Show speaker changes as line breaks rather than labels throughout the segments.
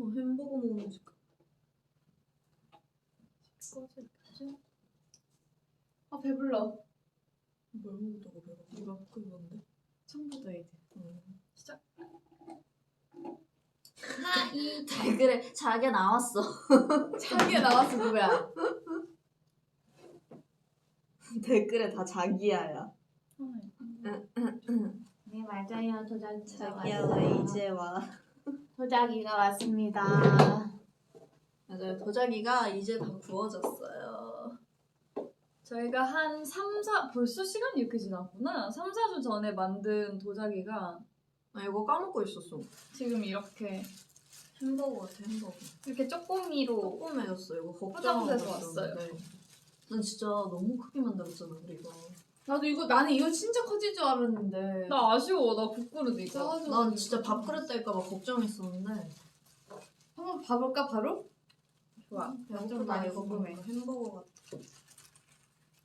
햄버거 먹는 집.
아 배불러.
뭘 먹다가 배가 불러? 그게 뭔데?
청부도 이제.
시작.
하이 댓글에 자기가 나왔어.
자기가 나왔어 누구야?
댓글에 다 자기야야.
네 맞아요 도자기가
자기야 왜 이제 와?
도자기가 왔습니다.
맞아요. 도자기가 이제 다 구워졌어요.
저희가 한 3, 4 벌써 시간이 이렇게 지났구나. 3, 4주 전에 만든 도자기가
아 이거 까먹고 있었어.
지금 이렇게
햄버거 같아 햄버거.
이렇게 쪼꼬미로
조그매였어 이거
포장돼서
걱정돼서 난 진짜 너무 크게 만들었잖아 우리가.
나는 이거 진짜 커질 줄 알았는데.
나 아쉬워. 나 국그릇 이거.
작아서
난 진짜 밥그릇 될까봐 걱정했었는데.
한번 봐볼까 바로?
좋아.
배고프다
많이
이거
궁금해.
보니까 햄버거 같아.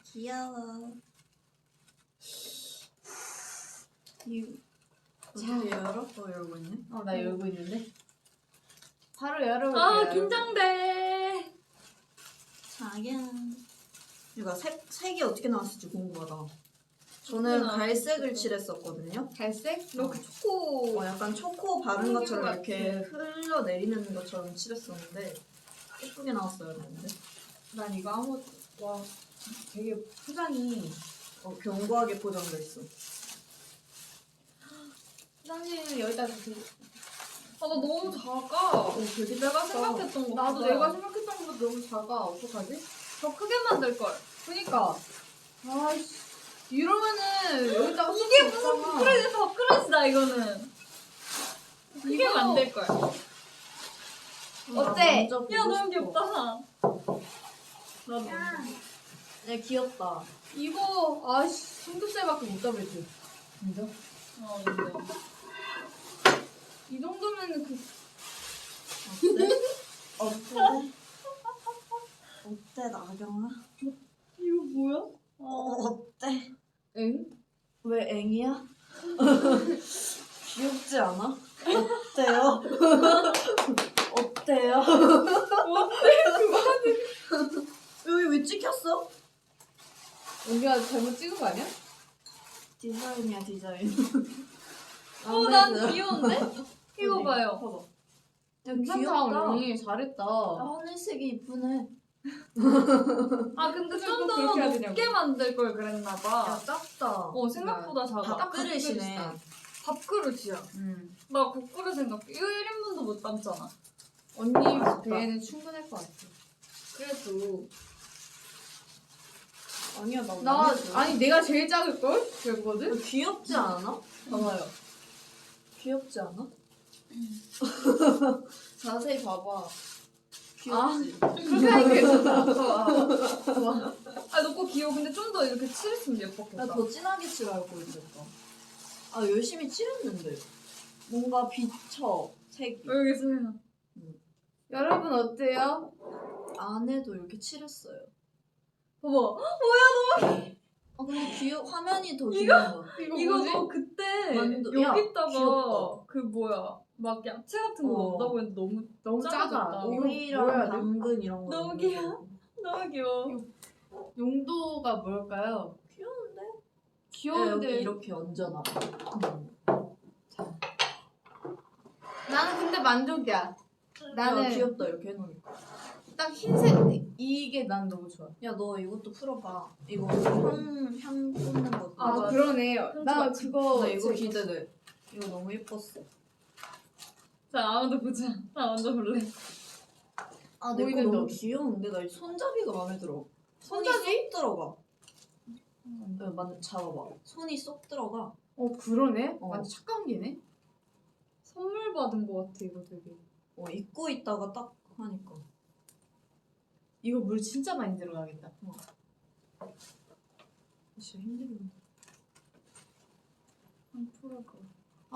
귀여워. 어떻게 열어? 열고 있네.
나 열고 있는데. 바로 열어볼게요.
아 긴장돼.
자기야. 이거 색이 어떻게 나왔을지 궁금하다. 저는
그렇구나.
갈색을 칠했었거든요.
갈색?
너 그 초코
약간 초코 바른
풍경
것처럼
같아.
이렇게 흘러내리는 것처럼 칠했었는데 예쁘게 나왔어야 되는데.
난 이거 와 되게 포장이.
견고하게 포장돼 있어.
사장님 여기다 주세요.
아 나 너무 작아.
되게
내가 생각했던 거
나도 내가 생각했던 것보다 너무 작아. 어떡하지?
더 크게 만들 걸.
그니까. 아이씨. 이러면은 여기다가
이게 무슨
없잖아.
밥그릇이 밥그릇이다 이거는. 크게
이거-
만들 걸.
어때?
야 너무 귀엽다. 나도.
네 귀엽다.
이거 아씨 삼겹살밖에 못 잡을지. 진짜?
근데.
이 정도면은
어때? 어때 나경아?
이거 뭐야?
어때?
엥?
왜 앵이야? 귀엽지 않아? 어때요? 어때요? 여기 왜 찍혔어?
언니가 잘못 찍은 거 아니야?
디자인이야 디자인.
난 귀여운데? 이거
어디?
봐요.
봐봐. 야
괜찮다
귀엽다.
언니 잘했다.
하늘색이 이쁘네.
아 근데 좀
꼭
더
그렇게 해야
높게
되냐고.
만들 걸 그랬나
야
봐.
작다.
생각보다 작아.
밥그릇이네.
밥그릇이야.
응.
나 국그릇 생각해. 이거 1인분도 못 담잖아.
언니
맛있다.
배에는 충분할 것 같아.
그래도
아니야 나
나
마음에 들어.
아니 내가 제일 작을 걸? 그거든?
귀엽지 않아? 봐봐요. 귀엽지 않아? 자세히 봐봐. 귀엽지?
그렇게 하니까 괜찮다. 좋아. 너거 귀여워. 근데 좀 더 이렇게 칠했으면 예뻤겠다.
나 더 진하게 칠할 걸 그랬다. 열심히 칠했는데 뭔가 비쳐 색이.
여기 있어요.
여러분 어때요?
안에도 이렇게 칠했어요.
봐봐.
근데 화면이 더 귀여운 거.
이거 너 그때
만두- 야,
여기다가
귀엽다.
그 뭐야 막 야채 같은 거 넣는다고 했는데 너무
작아.
작아졌다.
이거
오이랑
뭐야,
당근 이런 거.
너무
넣는
귀여워.
거.
너무 귀여워.
용도가 뭘까요?
귀여운데?
귀여운데
여기 이렇게 얹어놔.
나는 근데 만족이야. 나는
귀엽다 이렇게 해놓으니까.
딱 흰색 이게 난 너무 좋아.
야 너 이것도 풀어봐. 이거 향 꽂는 거.
아 그러네. 나 그거
나 이거 기대돼. 이거 너무 예뻤어.
자 아무도 보자. 나 먼저 볼래.
내 거
보이는데
너무
어디?
귀여운데 나 이 손잡이가 마음에 들어. 손이
손잡이?
쏙 들어가. 잡아봐. 손이 쏙 들어가.
그러네.
어.
완전 착한 게네.
선물 받은 거 같아 이거 되게.
입고 있다가 딱 하니까.
이거 물 진짜 많이 들어가겠다.
진짜 힘들겠네.
풀어가.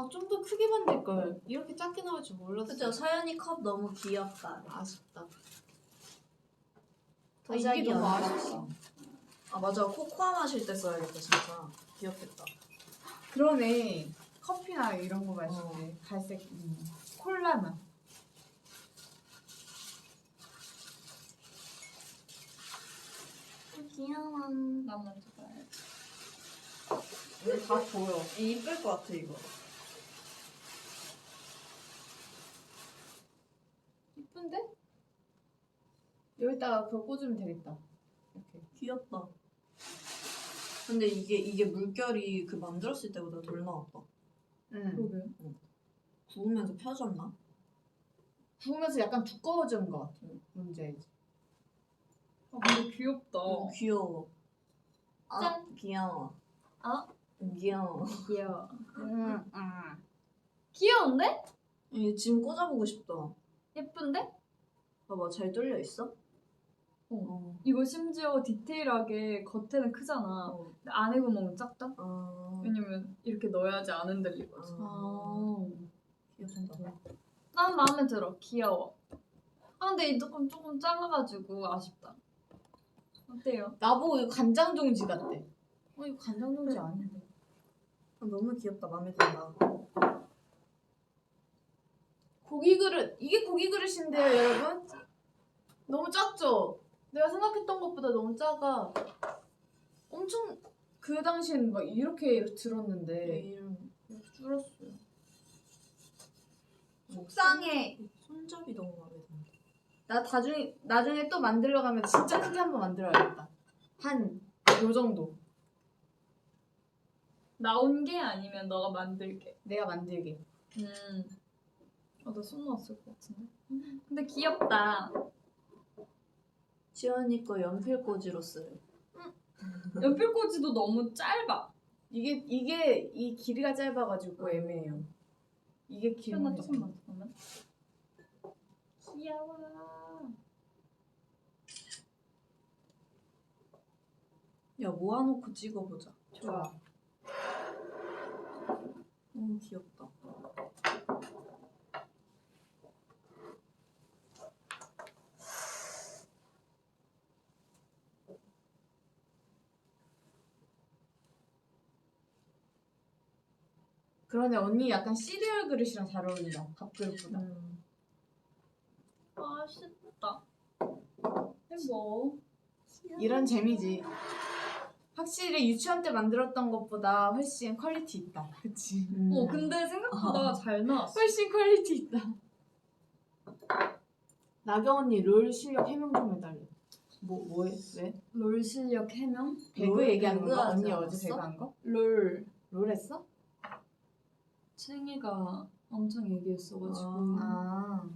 좀 더 크게 만들 걸. 이렇게 작게 나올 줄 몰랐어.
그쵸 서연이 컵 너무 귀엽다.
아쉽다.
도자기
이게 너무
언박싱.
아쉽다.
맞아. 코코아 마실 때 써야겠다 진짜. 귀엽겠다.
그러네. 커피나 이런 거 마실
어.
때 갈색 콜라나.
내가 먼저 봐야지.
이거 다 보여. 이쁠 것 같아 이거.
이쁜데? 여기다가 그거 꽂으면 되겠다. 이렇게.
귀엽다. 근데 이게 물결이 그 만들었을 때보다 덜 나왔다.
응.
그러게.
구우면서 펴졌나?
구우면서 약간 두꺼워진 것 같아. 문제이지.
아 근데 귀엽다.
귀여워. 아,
짠.
귀여워.
아?
귀여워.
귀여워.
응.
귀여운데?
이게 지금 꽂아보고 싶다.
예쁜데?
봐봐, 잘 뚫려 있어?
이거 심지어 디테일하게 겉에는 크잖아.
어.
근데 안에 구멍은 작다?
아,
왜냐면 이렇게 넣어야지 안 흔들리거든.
귀엽다.
난 마음에 들어. 귀여워. 아 근데 이 조금 작아가지고 아쉽다. 어때요?
나보고 이거 간장종지 같대. 이거 간장종지 아닌데.
아, 너무 귀엽다. 마음에 든다.
고기 그릇. 이게 고기 그릇인데요, 여러분? 너무 작죠? 내가 생각했던 것보다 너무 작아. 엄청 그 당시엔 막 이렇게 들었는데
이름
이렇게 줄었어요.
속상해. 손잡이 너무 마음에 든다.
나 나중에 또 만들러 가면 진짜 크게 한번 만들어야겠다. 한 요 정도.
나온 게 아니면 너가 만들게.
내가 만들게.
나 손 났을 것 같은데. 근데 귀엽다.
지연이 거 연필꽂이로 써요.
연필꽂이도 너무 짧아.
이게 이 길이가 짧아가지고 애매해요. 이게
시원아
길면
조금만 잠깐만. 귀여워.
야, 모아놓고 찍어보자.
좋아.
너무 귀엽다.
그러네, 언니 약간 시리얼 그릇이랑 잘 어울린다. 밥그릇보다.
맛있다. 뭐?
이런 재미지. 확실히 유치원 때 만들었던 것보다 훨씬 퀄리티 있다. 그치?
근데 생각보다 잘 나왔어.
훨씬 퀄리티 있다. 나경 언니 롤 실력 해명 좀 해달래. 뭐해? 왜?
롤 실력 해명?
배그
롤
얘기하는
배그
거야?
하지
언니
않았어?
어제 배그 한 거?
롤.
롤 했어?
챙이가 엄청 얘기했어가지고
아.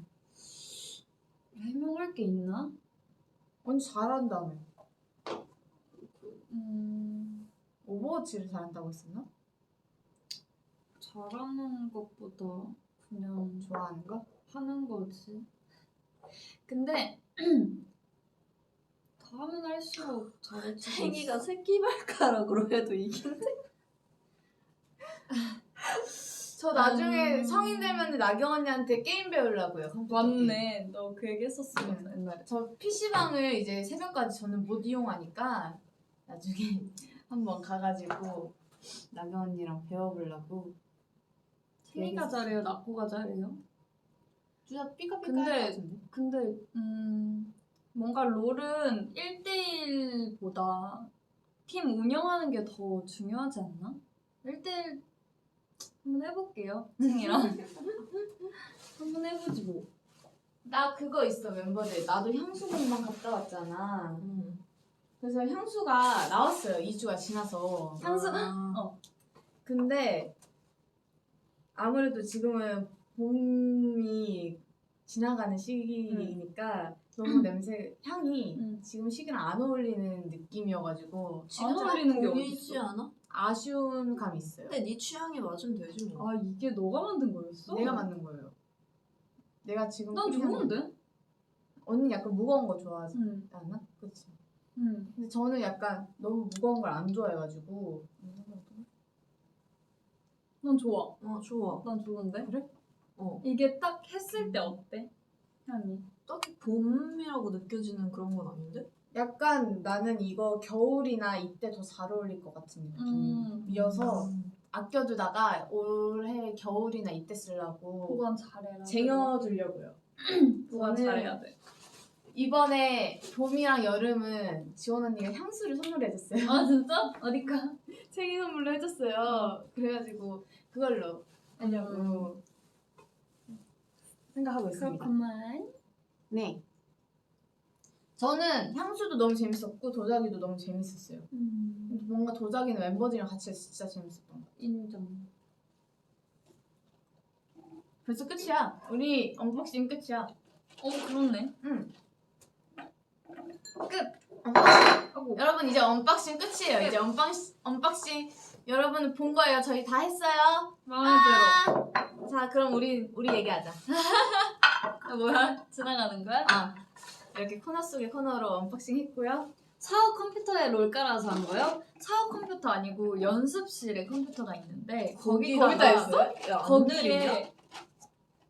해명할 게 있나?
언니 잘한다며. 오버워치를 잘한다고 했었나?
잘하는 것보다 그냥
좋아하는 거?
하는 거지. 근데 더 하면 할수록 잘해지고
챙이가
있어.
새끼발가락으로 해도 이긴데?
저 나중에 성인 되면 나경 언니한테 게임 배우려고요. 컴퓨터 게임.
맞네. 너 그 얘기 했었으면서 옛날에.
저 PC방을 이제 새벽까지 저는 못 이용하니까 나중에 한번 가가지고 나경 언니랑 배워보려고.
챙이가 잘해요? 나코가 잘해요?
둘다 삐까삐까
근데-
할 것 같은데?
근데 뭔가 롤은 1대1보다 팀 운영하는 게 더 중요하지 않나? 1대1 한번 해볼게요. 챙이랑. 한번 해보지 뭐.
나 그거 있어 멤버들. 나도 향수 공방 갔다 왔잖아. 그래서 향수가 나왔어요. 2주가 지나서.
향수?
아,
근데 아무래도 지금은 봄이 지나가는 시기니까 너무 냄새 향이 지금 시기랑 안 어울리는 느낌이어가지고
안 어울리는 게
보이지
어딨어?
않아?
아쉬운 감이 있어요.
근데 네 취향에 맞으면 되지 뭐.
아 이게 너가 만든 거였어?
내가 만든 거예요. 내가 지금
난
뿌리는
좋은데?
언니 약간 무거운 거 좋아하지
응.
않아? 그치?
응.
근데 저는 약간 너무 무거운 걸 안 좋아해가지고
난 좋아.
좋아.
난 좋은데?
그래?
이게 딱 했을 때 어때? 향이.
딱히 봄이라고 느껴지는 그런 건 아닌데?
약간 나는 이거 겨울이나 이때 더 잘 어울릴 것 같은 느낌이어서 아껴두다가 올해 겨울이나 이때 쓰려고
보관 잘해라.
쟁여두려고요.
보관
저는
잘해야 돼.
이번에 봄이랑 여름은 지원 언니가 향수를 선물해줬어요.
아 진짜? 어디까?
생일 선물로 해줬어요. 그래가지고 그걸로 하려고 생각하고 있습니다.
그렇구만.
네. 저는 향수도 너무 재밌었고 도자기도 너무 재밌었어요. 뭔가 도자기는 멤버들이랑 같이 해서 진짜 재밌었던 것 같아요.
인정.
벌써 끝이야. 우리 언박싱 끝이야.
그렇네.
응.
끝.
하고. 여러분 이제 언박싱 끝이에요. 이제 언박싱 여러분 본 거예요. 저희 다 했어요.
마음에 들어.
자 그럼 우리 얘기하자.
뭐야? 지나가는 거야?
아 이렇게 코너 속의 코너로 언박싱 했고요.
사업 컴퓨터에 롤 깔아서 한 거요? 사업 컴퓨터 아니고 연습실에 컴퓨터가 있는데
거기다 했어요? 야, 안 느리냐?
거기에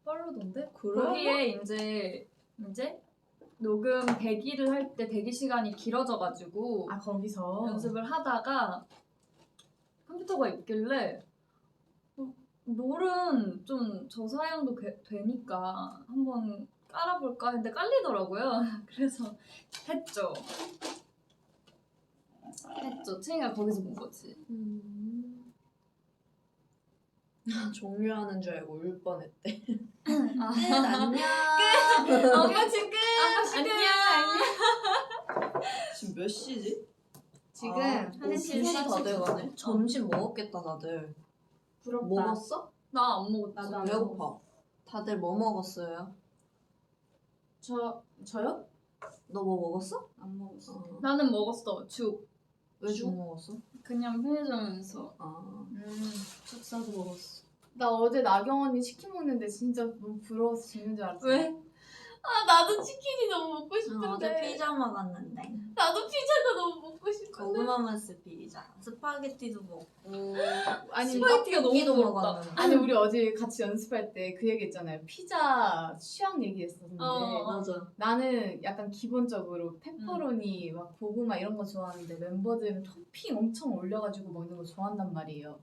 빠르던데?
그래?
거기에 이제 녹음 대기를 할 때 대기 시간이 길어져가지고
아 거기서
연습을 하다가 컴퓨터가 있길래 롤은 좀 저사양도 되니까 한번 깔아볼까 했는데 깔리더라고요. 그래서 했죠. 채이가 거기서 본 거지.
종료하는 줄 알고 울 뻔했대.
아.
끝 안녕.
언박싱 끝! 안녕!
지금 몇 시지?
지금
한
1시
2시 다
40분.
돼가네. 점심 먹었겠다 다들.
부럽다.
먹었어?
나 안 먹었지.
나도 안
배고파. 다들 뭐 먹었어요?
저요?
너 뭐 먹었어?
안 먹었어.
나는 먹었어. 죽.
왜 죽 먹었어?
그냥 편의점에서
아
죽 사서 먹었어.
나 어제 나경 언니 치킨 먹는데 진짜 너무 부러워서 죽는 줄 알았어.
왜?
아 나도 치킨이 너무 먹고 싶은데.
어제 피자 먹었는데.
나도 피자가 너무 먹고 싶은데.
고구마 무스 피자. 스파게티도 먹고.
아니
스파게티가 너무
떡볶이도
부럽다.
먹었는데.
아니 우리 어제 같이 연습할 때 그 얘기했잖아요. 피자 취향 얘기했었는데
맞아.
나는 약간 기본적으로 페퍼로니 막 고구마 이런 거 좋아하는데 멤버들은 토핑 엄청 올려가지고 먹는 거 좋아한단 말이에요.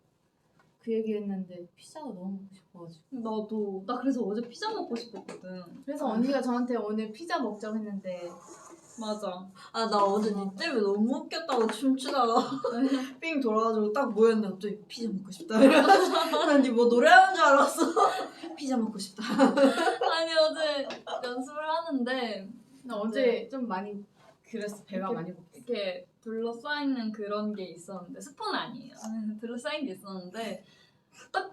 그 얘기했는데 피자가 너무 먹고 싶어가지고
나도. 나 그래서 어제 피자 먹고 싶었거든.
그래서 언니가 저한테 오늘 피자 먹자고 했는데
맞아.
아 나 어제 니 때문에 너무 웃겼다고 춤추다가 삥 돌아가지고 딱 모였는데 갑자기 피자 먹고 싶다 이래가지고 난 니 뭐 노래하는 줄 알았어. 피자 먹고 싶다.
아니 어제 연습을 하는데
나 어제 좀 많이 그랬어. 배가
이렇게-
많이 고팠어.
이렇게 둘러싸이는 그런 게 있었는데 스폰 아니에요. 둘러싸인 게 있었는데 딱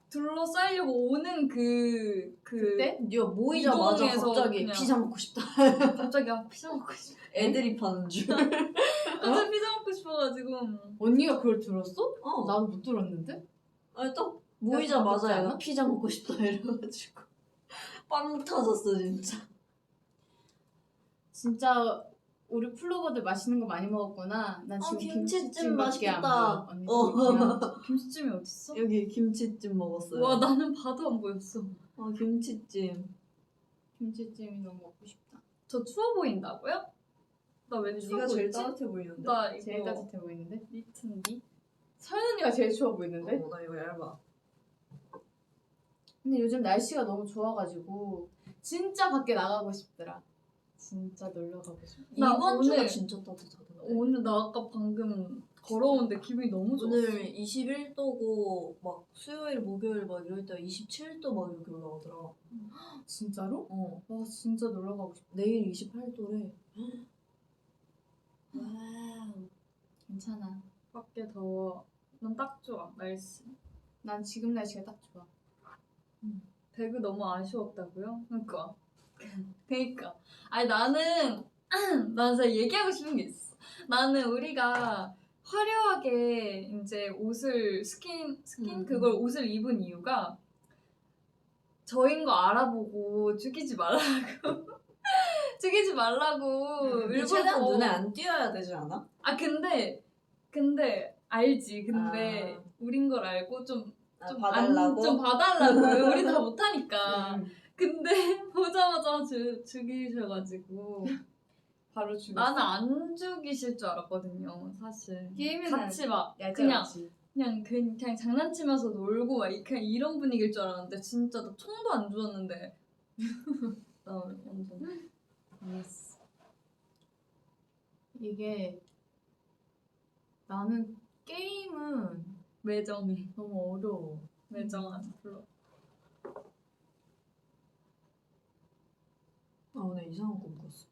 둘러싸이려고 오는
그때?
니가 모이자마자
이동해서
갑자기
그냥-
피자 먹고 싶다.
갑자기 피자 먹고 싶어.
애들이 파는 줄.
갑자기 피자 먹고 싶어가지고
언니가 그걸 들었어?
어.
나도 못 들었는데?
아니 딱
먹지
모이자마자
않아?
얘가 피자 먹고 싶다 이래가지고 빵 터졌어 진짜.
진짜 우리 플로버들 맛있는 거 많이 먹었구나. 난 지금
김치찜
김치찜밖에 안
맛있겠다.
보여. 언니
김치찜이 어딨어?
여기 김치찜 먹었어요.
와 나는 봐도 안 보였어.
김치찜.
김치찜이 너무 먹고 싶다.
저 추워 보인다고요? 나 왜 추워
네가 제일
보이지?
따뜻해 보이는데.
나 이거
제일 따뜻해 보이는데?
니트인디?
서연 언니가 제일 추워 보이는데?
나 이거 얇아.
근데 요즘 날씨가 너무 좋아가지고 진짜 밖에 나가고 싶더라. 진짜 놀러 가고 싶어.
나
이번 주가
오늘-
진짜 따뜻하던데.
오늘 나 아까 방금 걸어오는데 기분이 너무 좋았어.
오늘 21도고 막 수요일 목요일 막 이럴 때 27도 막 이렇게 올라오더라.
진짜로?
어.
와 진짜 놀러 가고 싶어.
내일 28도래. 와우.
괜찮아.
밖에 더워. 난 딱 좋아 날씨.
난 지금 날씨가 딱 좋아.
배그 너무 아쉬웠다고요? 그러니까. 아니 나는 진짜 얘기하고 싶은 게 있어. 나는 우리가 화려하게 이제 옷을 스킨 그걸 옷을 입은 이유가 저인 거 알아보고 죽이지 말라고 죽이지 말라고 일부러
최대한 눈에 안 띄어야 되지 않아?
아 근데 알지. 근데 우린 걸 알고 좀
봐달라고?
좀 봐달라고. 우리 다 못하니까.
음.
근데 보자마자 죽이셔가지고
바로 죽였어.
나는 안 죽이실 줄 알았거든요. 사실
게임은
같이 막
얄짤없지.
그냥 장난치면서 놀고 막 그냥 이런 분위기일 줄 알았는데 진짜 나 총도 안 주었는데 나 완전
이게 나는 게임은
매정해.
너무 어려워.
매정한 플롯.
아 오늘 이상한 꿈 꿨어.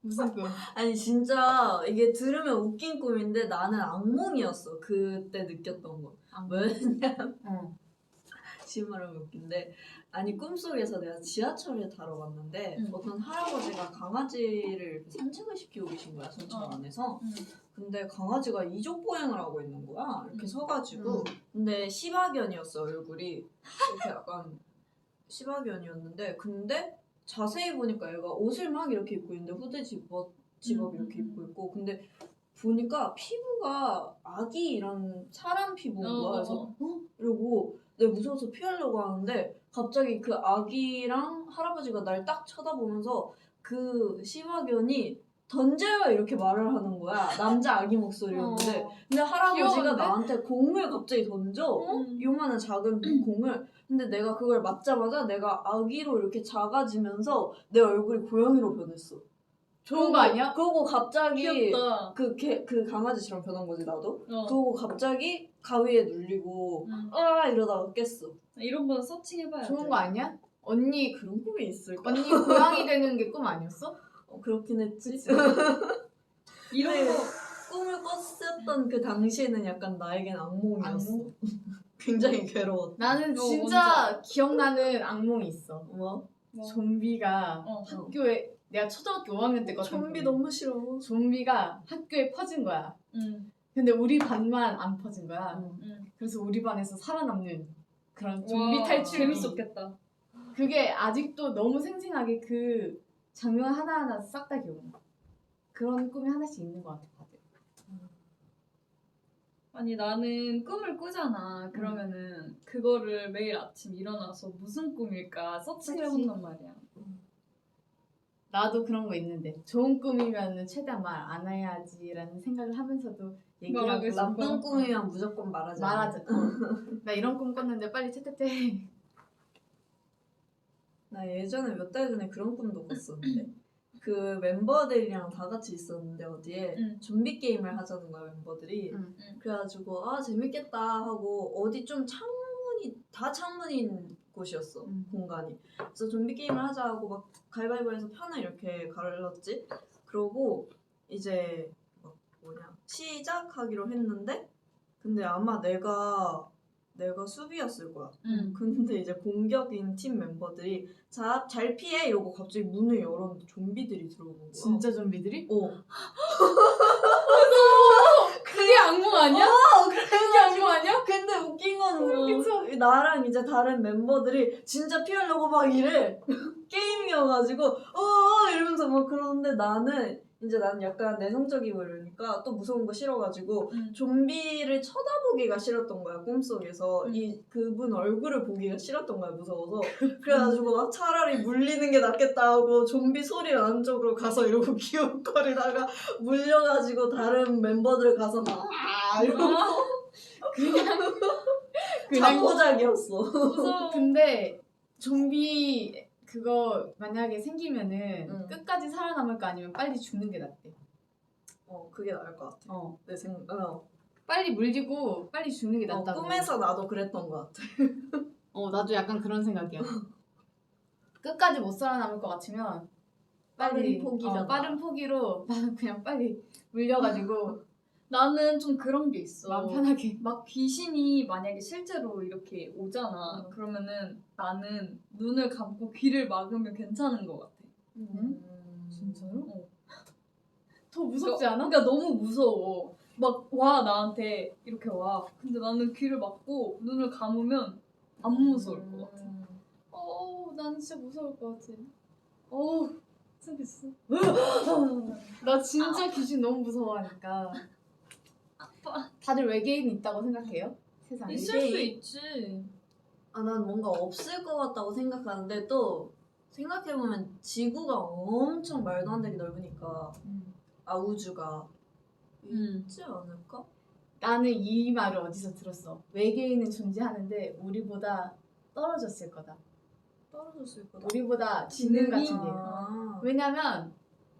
무슨 꿈?
아니 진짜 이게 들으면 웃긴 꿈인데 나는 악몽이었어. 그때 느꼈던 거. 왜냐면 지금 말하면 웃긴데 아니 꿈속에서 내가 지하철에 타러 갔는데 어떤 할아버지가 강아지를 이렇게 산책을 시키고 계신 거야 순천 안에서. 근데 강아지가 이족 보행을 하고 있는 거야 이렇게 서가지고. 근데 시바견이었어 얼굴이 이렇게 약간 시바견이었는데 근데 자세히 보니까 얘가 옷을 막 이렇게 입고 있는데 후드 집업 이렇게 입고 있고 근데 보니까 피부가 아기 이런 사람 피부인 거야. 그래서 이러고 내가 무서워서 피하려고 하는데 갑자기 그 아기랑 할아버지가 날 딱 쳐다보면서 그 시바견이 던져요 이렇게 말을 하는 거야. 남자 아기 목소리였는데 근데 할아버지가
귀여운데?
나한테 공을 갑자기 던져. 요만한 작은 공을. 근데 내가 그걸 맞자마자 내가 아기로 이렇게 작아지면서 내 얼굴이 고양이로 변했어.
좋은 거 아니야?
그러고 갑자기
귀엽다.
그 강아지처럼 변한 거지 나도.
어.
그러고 갑자기 가위에 눌리고 아 이러다가 깼어.
이런 건 서칭해봐야 돼.
좋은 거 아니야? 언니
그런 꿈이 있을까?
언니 고양이 되는 게 꿈 아니었어?
그렇긴 했지.
이런
네.
거
꿈을 꿨었던 그 당시에는 약간 나에겐 악몽이었어.
악몽?
굉장히 괴로웠다.
나는 진짜 기억나는 악몽이 있어.
뭐?
좀비가
어.
학교에 내가 초등학교 5학년 때 꿨던
좀비
꿈이야.
너무 싫어.
좀비가 학교에 퍼진 거야.
응.
근데 우리 반만 안 퍼진 거야.
응.
그래서 우리 반에서 살아남는 그런 좀비
와,
탈출
재밌었겠다.
그게 아직도 너무 생생하게 그 장면 하나하나 싹 다 기억나. 그런 꿈이 하나씩 있는 것 같아 다들.
아니 나는 꿈을 꾸잖아. 그러면은 그거를 매일 아침 일어나서 무슨 꿈일까 서칭해본단 말이야.
나도 그런 거 있는데 좋은 꿈이면 최대한 말 안 해야지라는 생각을 하면서도 얘기하고
말하고 싶어.
나쁜 꿈이면 무조건 말하지.
말하자. 나 이런 꿈 꿨는데 빨리 채택해.
나 예전에 몇 달 전에 그런 꿈도 꿨었는데 그 멤버들이랑 다 같이 있었는데 어디에
응.
좀비 게임을 하자는 거야 멤버들이.
응.
그래가지고 아 재밌겠다 하고 어디 좀 다 창문인 곳이었어 공간이. 그래서 좀비 게임을 하자 하고 막 가위바위보해서 편을 이렇게 갈랐지. 그러고 이제 막 시작하기로 했는데 근데 아마 내가 수비였을 거야.
응.
근데 이제 공격인 팀 멤버들이 자, 잘 피해 이러고 갑자기 문을 열었는데 좀비들이 들어오는 거야.
진짜 좀비들이?
어.
그게 악몽 아니야? 그게 악몽 아니야?
근데 웃긴 건
웃기죠.
나랑 이제 다른 멤버들이 진짜 피하려고 막 이래. 게임이어가지고 이러면서 막 그러는데 나는 약간 내성적이고 이러니까 또 무서운 거 싫어가지고 좀비를 쳐다보기가 싫었던 거야 꿈속에서. 그분 얼굴을 보기가 싫었던 거야 무서워서. 그래가지고 막 차라리 물리는 게 낫겠다 하고 좀비 소리 나는 쪽으로 가서 이러고 기웃거리다가 물려가지고 다른 멤버들 가서 막 이러고
그냥
자포자기였어.
무서워.
근데 좀비 그거 만약에 생기면은
응.
끝까지 살아남을까 아니면 빨리 죽는 게 낫대.
그게 나을 것 같아. 내 생각.
빨리 물리고 빨리 죽는 게 낫다고.
꿈에서 나도 그랬던 것 같아.
나도 약간 그런 생각이야. 끝까지 못 살아남을 것 같으면 빨리
빠른 포기가
빠른 포기로 나는 그냥 빨리 물려가지고
나는 좀 그런 게 있어.
마음 편하게.
막 귀신이 만약에 실제로 이렇게 오잖아. 그러면은 나는 눈을 감고 귀를 막으면 괜찮은 것 같아.
진짜로?
어.
더 무섭지 않아?
그러니까 너무 무서워. 막 와 나한테 이렇게 와. 근데 나는 귀를 막고 눈을 감으면 안 무서울 것 같아.
나는 진짜 무서울 것 같아.
생겼어.
나 진짜 귀신 너무 무서워하니까. 다들 외계인 있다고 생각해요? 세상에.
있을 수 있지.
난 뭔가 없을 것 같다고 생각하는데 또 생각해보면 지구가 엄청 말도 안 되게 넓으니까 우주가 있지 않을까?
나는 이 말을 어디서 들었어. 외계인은 존재하는데 우리보다 떨어졌을 거다.
떨어졌을 거다.
우리보다 지능 같은 게.
아.
왜냐면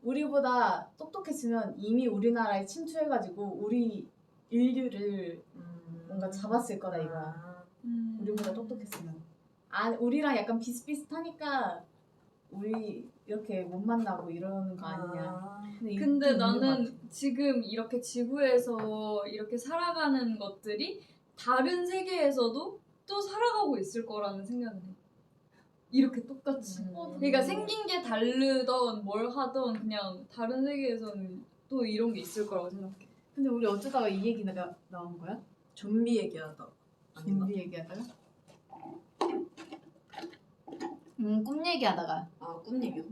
우리보다 똑똑했으면 이미 우리나라에 침투해가지고 우리 인류를 뭔가 잡았을 거다 이거야. 우리보다 똑똑했으면. 아 우리랑 약간 비슷비슷하니까 우리 이렇게 못 만나고 이러는 거 아니냐.
근데
있는 것 같아.
나는 지금 이렇게 지구에서 이렇게 살아가는 것들이 다른 세계에서도 또 살아가고 있을 거라는 생각을 해. 이렇게 똑같이. 그러니까 생긴 게 다르던 뭘 하던 그냥 다른 세계에서는 또 이런 게 있을 거라고 생각해.
근데 우리 어쩌다가 이 얘기가 나온 거야?
좀비 얘기하다. 아닌가?
좀비 얘기하다가? 꿈 얘기하다가
꿈 얘기.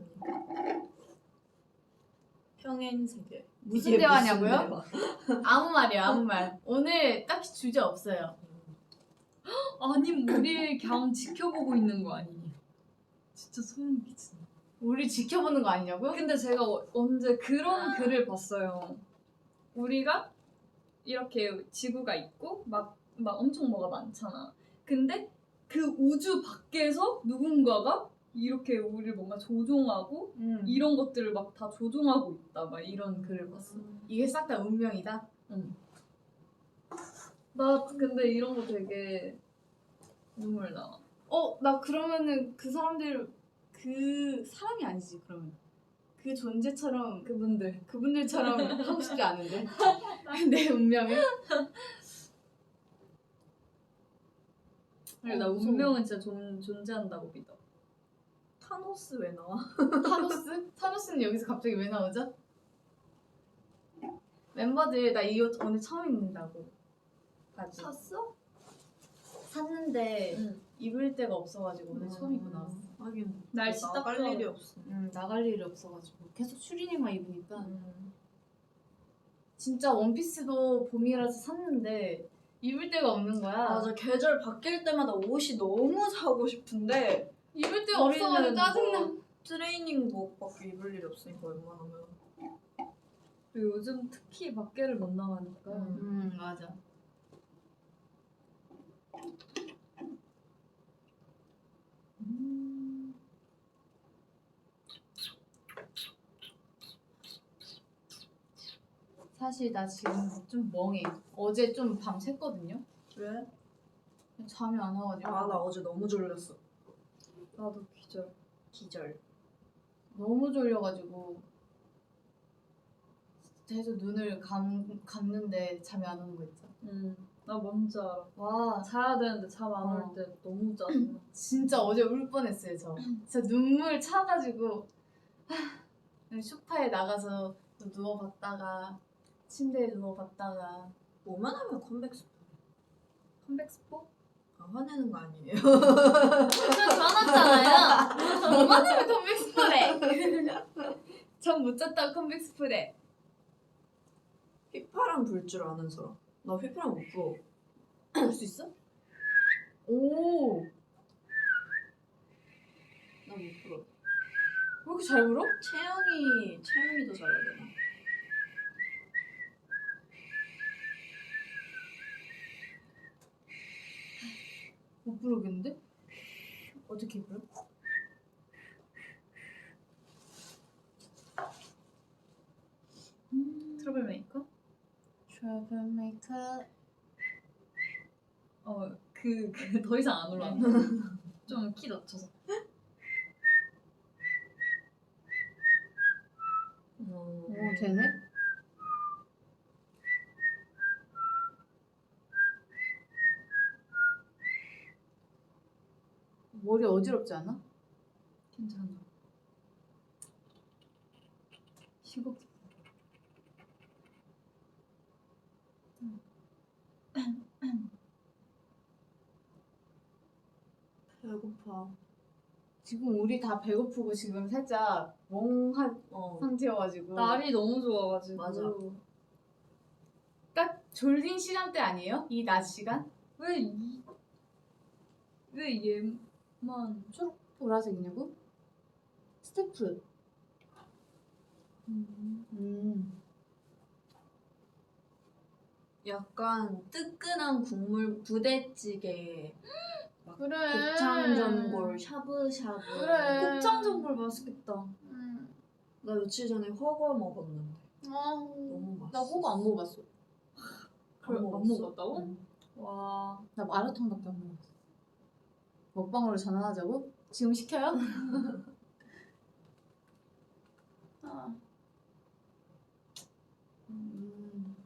평행 세계.
무슨
이게
대화냐고요?
무슨 대화?
아무 말이에요 아무 말. 오늘 딱히 주제 없어요.
아니 우리 그냥 지켜보고 있는 거 아니니? 진짜 소름 끼치네.
우리 지켜보는 거 아니냐고요?
근데 제가 언제 그런 글을 봤어요. 우리가 이렇게 지구가 있고 막 엄청 뭐가 많잖아. 근데 그 우주 밖에서 누군가가 이렇게 우리를 뭔가 조종하고 이런 것들을 막 다 조종하고 있다. 막 이런 글을 봤어.
이게 싹 다 운명이다?
나 근데 이런 거 되게 눈물 나.
나 그러면은 그 사람들 그 사람이 아니지 그러면 그 존재처럼 그분들처럼 하고 싶지 않은데 내 운명을
그래, 나
무서워.
운명은 진짜 존재한다고 믿어.
타노스 왜 나와?
타노스? 타노스는 여기서 갑자기 왜 나오죠? 멤버들 나 이 옷 오늘 처음 입는다고 바지
샀어?
샀는데
응.
입을 데가 없어가지고 오늘 처음 입고 나왔어.
하긴
날씨
나갈
딱
일이 없어.
나갈 일이 없어가지고 계속 추리닝만 입으니까 진짜 원피스도 봄이라서 샀는데 입을 데가 없는 거야.
맞아, 계절 바뀔 때마다 옷이 너무 사고 싶은데
입을 데가 없어가지고 짜증나.
뭐 트레이닝복밖에 입을 일이 없으니까 웬만하면.
요즘 특히 밖에를 못 나가니까.
맞아. 사실 나 지금 좀 멍해. 어제 좀 밤 샜거든요.
왜?
잠이 안 와가지고.
나 어제 너무 졸렸어.
나도 기절.
기절.
너무 졸려가지고 계속 눈을 감는데 잠이 안 오는 거 있죠.
나 뭔지 알아.
와
자야 되는데 잠 안 올 때 너무 짜증나.
진짜 어제 울 뻔했어요 저. 진짜 눈물 차가지고 소파에 나가서 또 누워봤다가 침대에 누워봤다가
뭐만 하면 컴백스.
컴백 스포?
화내는 거 아니에요?
저 전화왔잖아요. 뭐만 하면 컴백 스프레. 전 못 잤다고 컴백 스프레.
휘파람 불 줄 아는 사람. 나 휘파람 못 불어.
볼 수 있어? 오. 왜
나 못 불어.
이렇게 잘 불어?
채영이 더 잘해야 되나?
못 부르겠는데? 어떻게 불어?
트러블 메이커?
트러블 메이커.
더 이상 안 올라와. 좀 키 낮춰서.
오 되네? 머리 어지럽지 않아?
괜찮아. 쉬고
배고파.
지금 우리 다 배고프고 지금 살짝 멍한 상태여가지고
날이 너무 좋아가지고.
맞아.
딱 졸린 시간대 아니에요? 이 낮 시간?
왜 얘만
초록 보라색이냐고? 스태프.
약간 뜨끈한 국물 부대찌개. 막
그래.
곱창전골 샤브샤브.
그래.
곱창 전골 맛있겠다.
나 며칠 전에 허거 먹었는데
아,
너무 맛있어.
나 호거 안 먹어봤어.
그걸 안
먹었어?
먹었다고?
응.
와.
나 마라탕밖에 안 먹었어. 먹방으로 전환하자고? 지금 시켜요?
아.
음.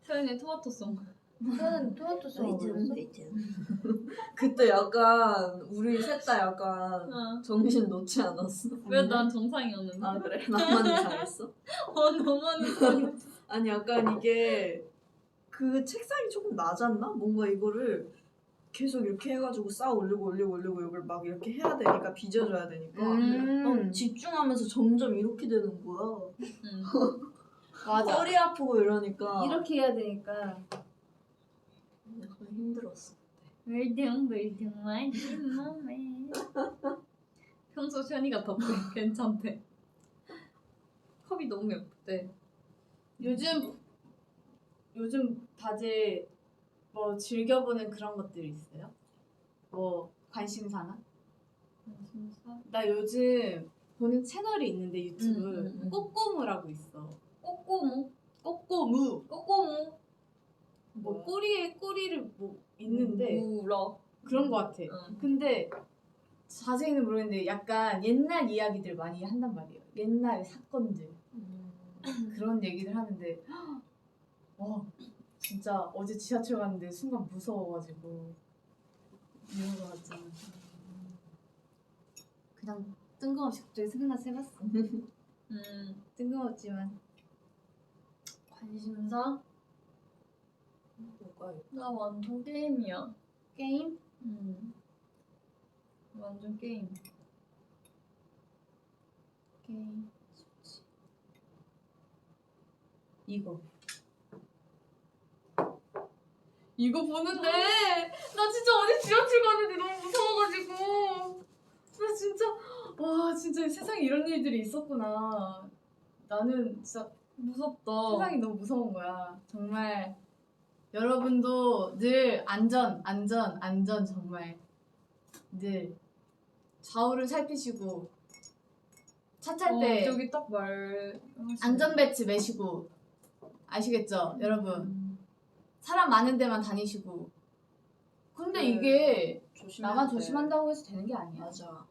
태연이 토마토송.
저는 토마토 소스 먹었어.
그때 약간 우리 셋 다 약간
어.
정신 놓지 않았어?
왜 난 정상이었는데?
아 그래? 나만 이상했어?
너만 이상했어.
아니 약간 이게 그 책상이 조금 낮았나? 뭔가 이거를 계속 이렇게 해가지고 쌓아 올리고 이걸 막 이렇게 해야 되니까 빚어줘야 되니까 집중하면서 점점 이렇게 되는 거야.
맞아.
허리 아프고 이러니까
이렇게 해야 되니까.
약간 힘들었어.
물등물등만 몸에. 평소 션이가 덥대. 괜찮대. 컵이 너무 예쁘대.
요즘 다들 뭐 즐겨보는 그런 것들 있어요? 뭐 관심사나?
진짜?
나 요즘 보는 채널이 있는데 유튜브
응.
꼬꼬무라고 있어.
꼬꼬무?
꼬꼬무.
꼬꼬무?
뭐 꼬리를 뭐 있는데
물어.
그런 거 같아.
응.
근데 자세히는 모르겠는데 약간 옛날 이야기들 많이 한단 말이에요. 옛날 사건들 그런 얘기를 하는데 와 진짜 어제 지하철 갔는데 순간 무서워가지고 이런 거 같잖아. 그냥 뜬금없이 갑자기 생각나서 해봤어. 뜬금없지만
관심사?
뭐가 있-
나 완전 게임이야.
게임?
완전 게임.
게임 이거 보는데 나 진짜 어제 지하철 갔는데 너무 무서워가지고 나 진짜 와 진짜 세상에 이런 일들이 있었구나. 나는 진짜
무섭다.
세상이 너무 무서운 거야. 정말 여러분도 늘 안전 정말 늘 좌우를 살피시고 차 탈 때
저기 딱 말.
안전벨트 매시고 아시겠죠 여러분? 사람 많은 데만 다니시고 근데
네.
이게
조심해야
나만
돼.
조심한다고 해서 되는 게 아니야.
맞아.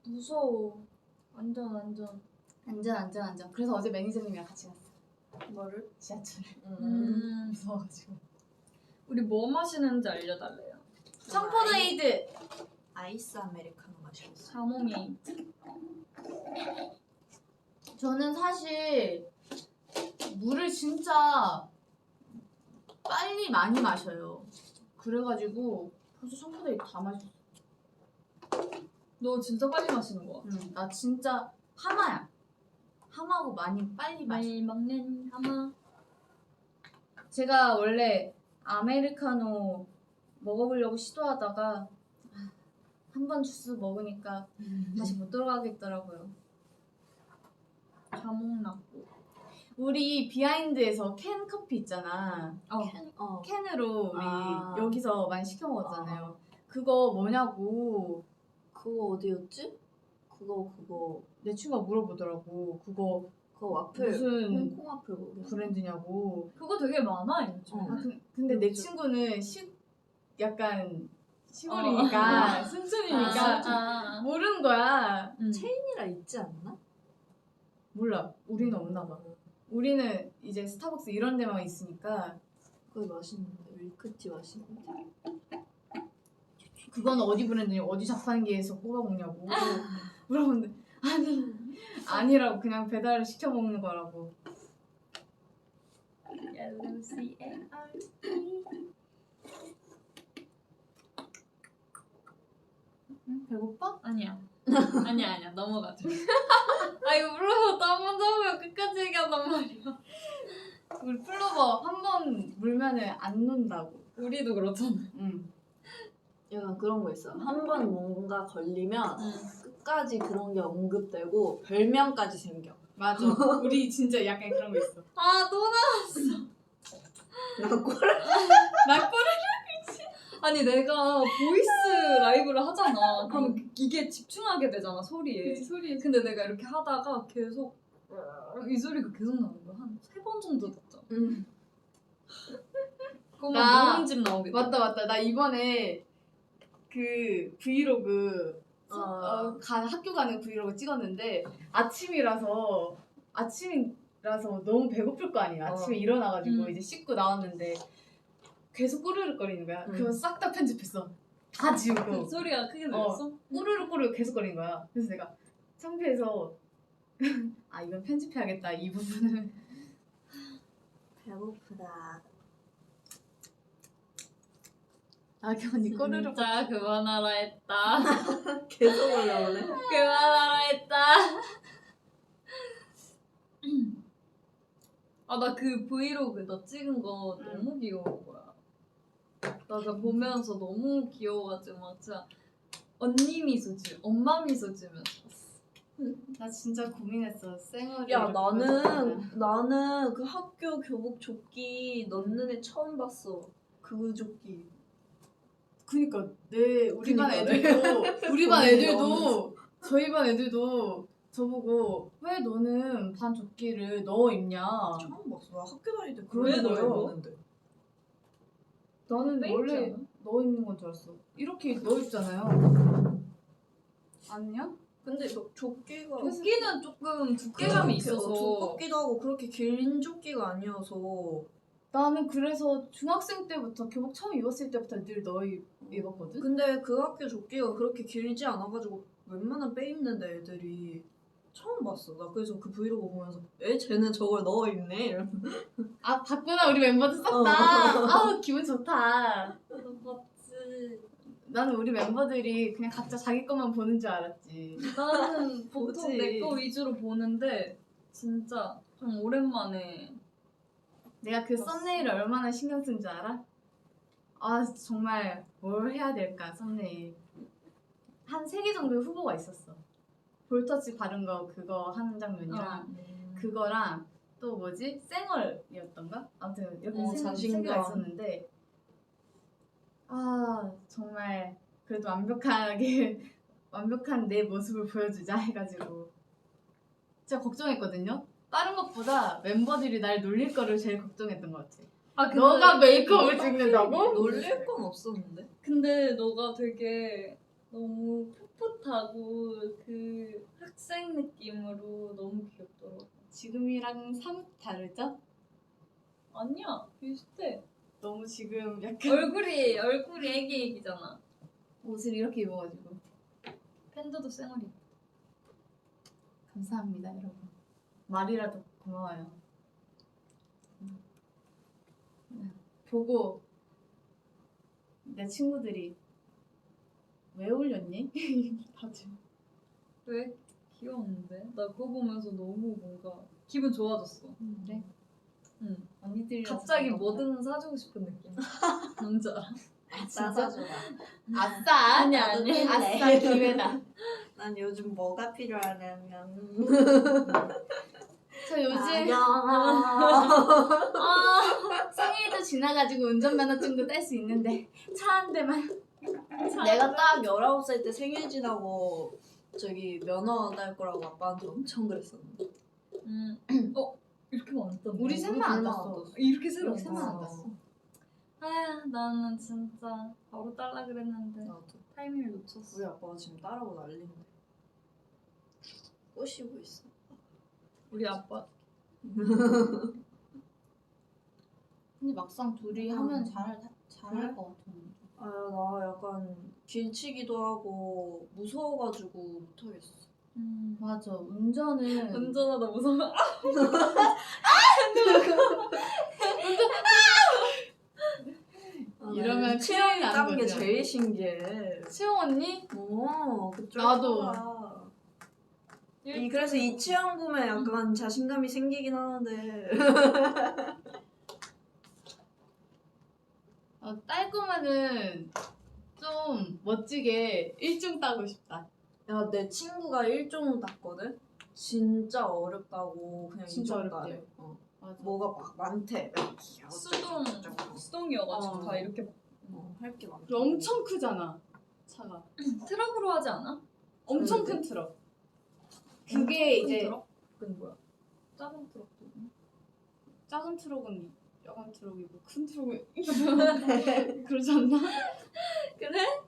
무서워. 완전.
안전. 그래서 어제 매니저님이랑 같이 갔어.
뭐를?
지하철. 무서워가지고.
우리 뭐 마시는지 알려달래요.
청포도에이드.
아이스 아메리카노 마셨어.
자몽이.
저는 사실 물을 진짜 빨리 많이 마셔요. 그래가지고 벌써 청포도에이드 다 마셨어.
너 진짜 빨리 마시는 거 같아.
나 진짜 하마야. 하마고 빨리 마셔.
많이 먹는 하마.
제가 원래 아메리카노 먹어보려고 시도하다가 한 번 주스 먹으니까 다시 못 들어가겠더라고요.
자몽 났고.
우리 비하인드에서 캔 커피 있잖아. 캔으로 우리
아.
여기서 많이 시켜 먹었잖아요. 그거 뭐냐고
그거 어디였지? 그거
내 친구가 물어보더라고. 그거
와플
무슨
홍콩 와플 거기.
브랜드냐고.
그거 되게 많아 요즘.
어.
근데 내 친구는 약간 시골이니까 순천이니까 모르는 거야.
체인이라 있지 않나?
몰라. 우리는 없나 봐. 우리는 이제 스타벅스 이런 데만 있으니까
그게 맛있는데 밀크티 맛있는데.
그건 어디 브랜드냐 어디 자판기에서 뽑아 먹냐고 물어보는데 아니라고 그냥 배달을 시켜 먹는 거라고. 응? 배고파?
아니야. 아니야. 넘어가자. 아 이거 물어봐. 나만 잡으면 끝까지 얘기한단 말이야.
우리 플로버 한 번 물면은 안 논다고.
우리도 그렇잖아.
응.
약간 그런 거 있어. 한 번 뭔가 걸리면 끝까지 그런 게 언급되고 별명까지 생겨.
맞아. 우리 진짜 약간 그런 거 있어.
아 또 나.
나 꼬라.
나 꼬리.
아니 내가 보이스 라이브를 하잖아. 그럼 이게 집중하게 되잖아 소리에.
소리.
근데 내가 이렇게 하다가 계속 이 소리가 계속 나는 거야. 한 3번 정도 듣죠. 그러면
나-
모음집 나오겠다.
맞다. 나 이번에 그 브이로그 학교 가는 브이로그 찍었는데 아침이라서 너무 배고플 거 아니야. 아침에 일어나가지고 이제 씻고 나왔는데 계속 꼬르륵거리는 거야. 그거 싹 다 편집했어. 다 지우고
소리가 크게 들렸어?
꼬르륵 계속 거리는 거야. 그래서 내가 창피해서 아 이건 편집해야겠다 이 부분은.
배고프다.
악연이 꼬르륵.
진짜 그만하라 했다.
계속 올라오네.
그만하라 했다. 아 나 그 브이로그 너 찍은 거 너무 귀여운 거야. 나 보면서 너무 귀여워가지고 막 진짜 언니 미소 지 엄마 미소 지면서 봤어.
나 진짜 고민했어. 쌩얼이.
야 나는 그 학교 교복 조끼 넣는 애 처음 봤어. 그 조끼.
그니까 우리 반
그니까.
우리 반
고민이
애들도 저희 반 애들도 저보고 왜 너는 반 조끼를 넣어 입냐?
처음 봤어. 나 학교 다닐 때
왜
그런 거
넣어요?
입었는데.
나는
페이지
원래
않아?
넣어 입는 건 줄 알았어. 이렇게 넣어 입잖아요. 아니야?
근데 너 조끼가
조끼는 조금 두께감이 있어서
두껍기도 하고 그렇게 긴 조끼가 아니어서
나는 그래서 중학생 때부터 교복 처음 입었을 때부터 늘 넣어 입었거든.
근데 그 학교 조끼가 그렇게 길지 않아가지고 웬만하면 빼입는데 애들이 처음 봤어. 나 그래서 그 브이로그 보면서 쟤는 저걸 넣어 입네 이러면서.
아 봤구나 우리 멤버들 썼다. 아우 기분 좋다.
맞지.
나는 우리 멤버들이 그냥 각자 자기 것만 보는 줄 알았지.
나는 보통
보지.
내 거 위주로 보는데 진짜 좀 오랜만에
내가 그 썸네일을 얼마나 신경 쓴 줄 알아? 아 정말 뭘 해야 될까 썸네일. 한 3개 정도의 후보가 있었어. 볼터치 바른 거 그거 하는 장면이랑 그거랑 또 뭐지? 쌩얼이었던가? 아무튼 이렇게 세 개가
자신감.
있었는데 아 정말 그래도 완벽한 내 모습을 보여주자 해가지고 진짜 걱정했거든요. 다른 것보다 member들이 날 놀릴 거를 제일 걱정했던 것 같아.
아 근데
너가 메이크업을 찍는다고?
놀릴 건 없었는데.
근데 너가 되게 너무 풋풋하고 그 학생 느낌으로 너무 귀엽더라고.
지금이랑 사뭇 다르죠?
아니야 비슷해.
너무 지금 약간
얼굴이 애기애기잖아.
옷을 이렇게 입어가지고
팬더도 쌩얼이.
감사합니다 여러분. 말이라도 고마워요. 보고 내 친구들이 왜 올렸니? 다들
왜? 귀여웠는데? 나 그거 보면서 너무 뭔가 기분 좋아졌어.
그래?
응.
언니들이
갑자기 뭐든 사주고 싶은 느낌. 뭔지 알아?
나 사줘라.
아싸
아니야,
나도
아니야.
아싸
해.
기회다.
난 요즘 뭐가 필요하냐면
저 요즘
아,
생일도 지나가지고 운전면허증도 딸 수 있는데 차 한 대만.
내가 딱 19살 때 생일 지나고 저기 면허 딸 거라고 아빠한테 엄청 그랬었는데.
이렇게 많았다.
우리 셋만 안 땄어.
이렇게 새로
이렇게 셋만 안 땄어.
아, 나는 진짜 바로 딸라 그랬는데
나도.
타이밍을 놓쳤어.
우리 아빠가 지금 따라고 난리인데. 꼬시고 있어.
우리 아빠
근데 막상 둘이 하면 잘할 것 같아.
아, 나 약간 길치기도 하고 무서워가지고 못하겠어.
맞아. 운전은
운전하다 무서워.
이러면
체형이
큰일 나는
짠게
거죠.
제일 신기해.
수영 언니?
그쪽
나도.
거야. 그래서 이 취향 보면 약간 자신감이 생기긴 하는데.
딸 거면은 좀 멋지게 1중 따고 싶다.
야, 내 친구가 1종 땄거든? 진짜 어렵다고 그냥
진짜
인정 안 해.
어렵대. 맞아.
뭐가 막 많대.
수동이어가지고
어.
다 이렇게
할 게 많아.
엄청 크잖아 차가.
트럭으로 하지 않아?
엄청
그러게.
큰 트럭. 그게
엄청 큰
이제
트럭? 그건 뭐야? 작은 트럭도 있나?
작은 트럭은 작은 트럭이고 큰 트럭은 그러지 않나?
그래?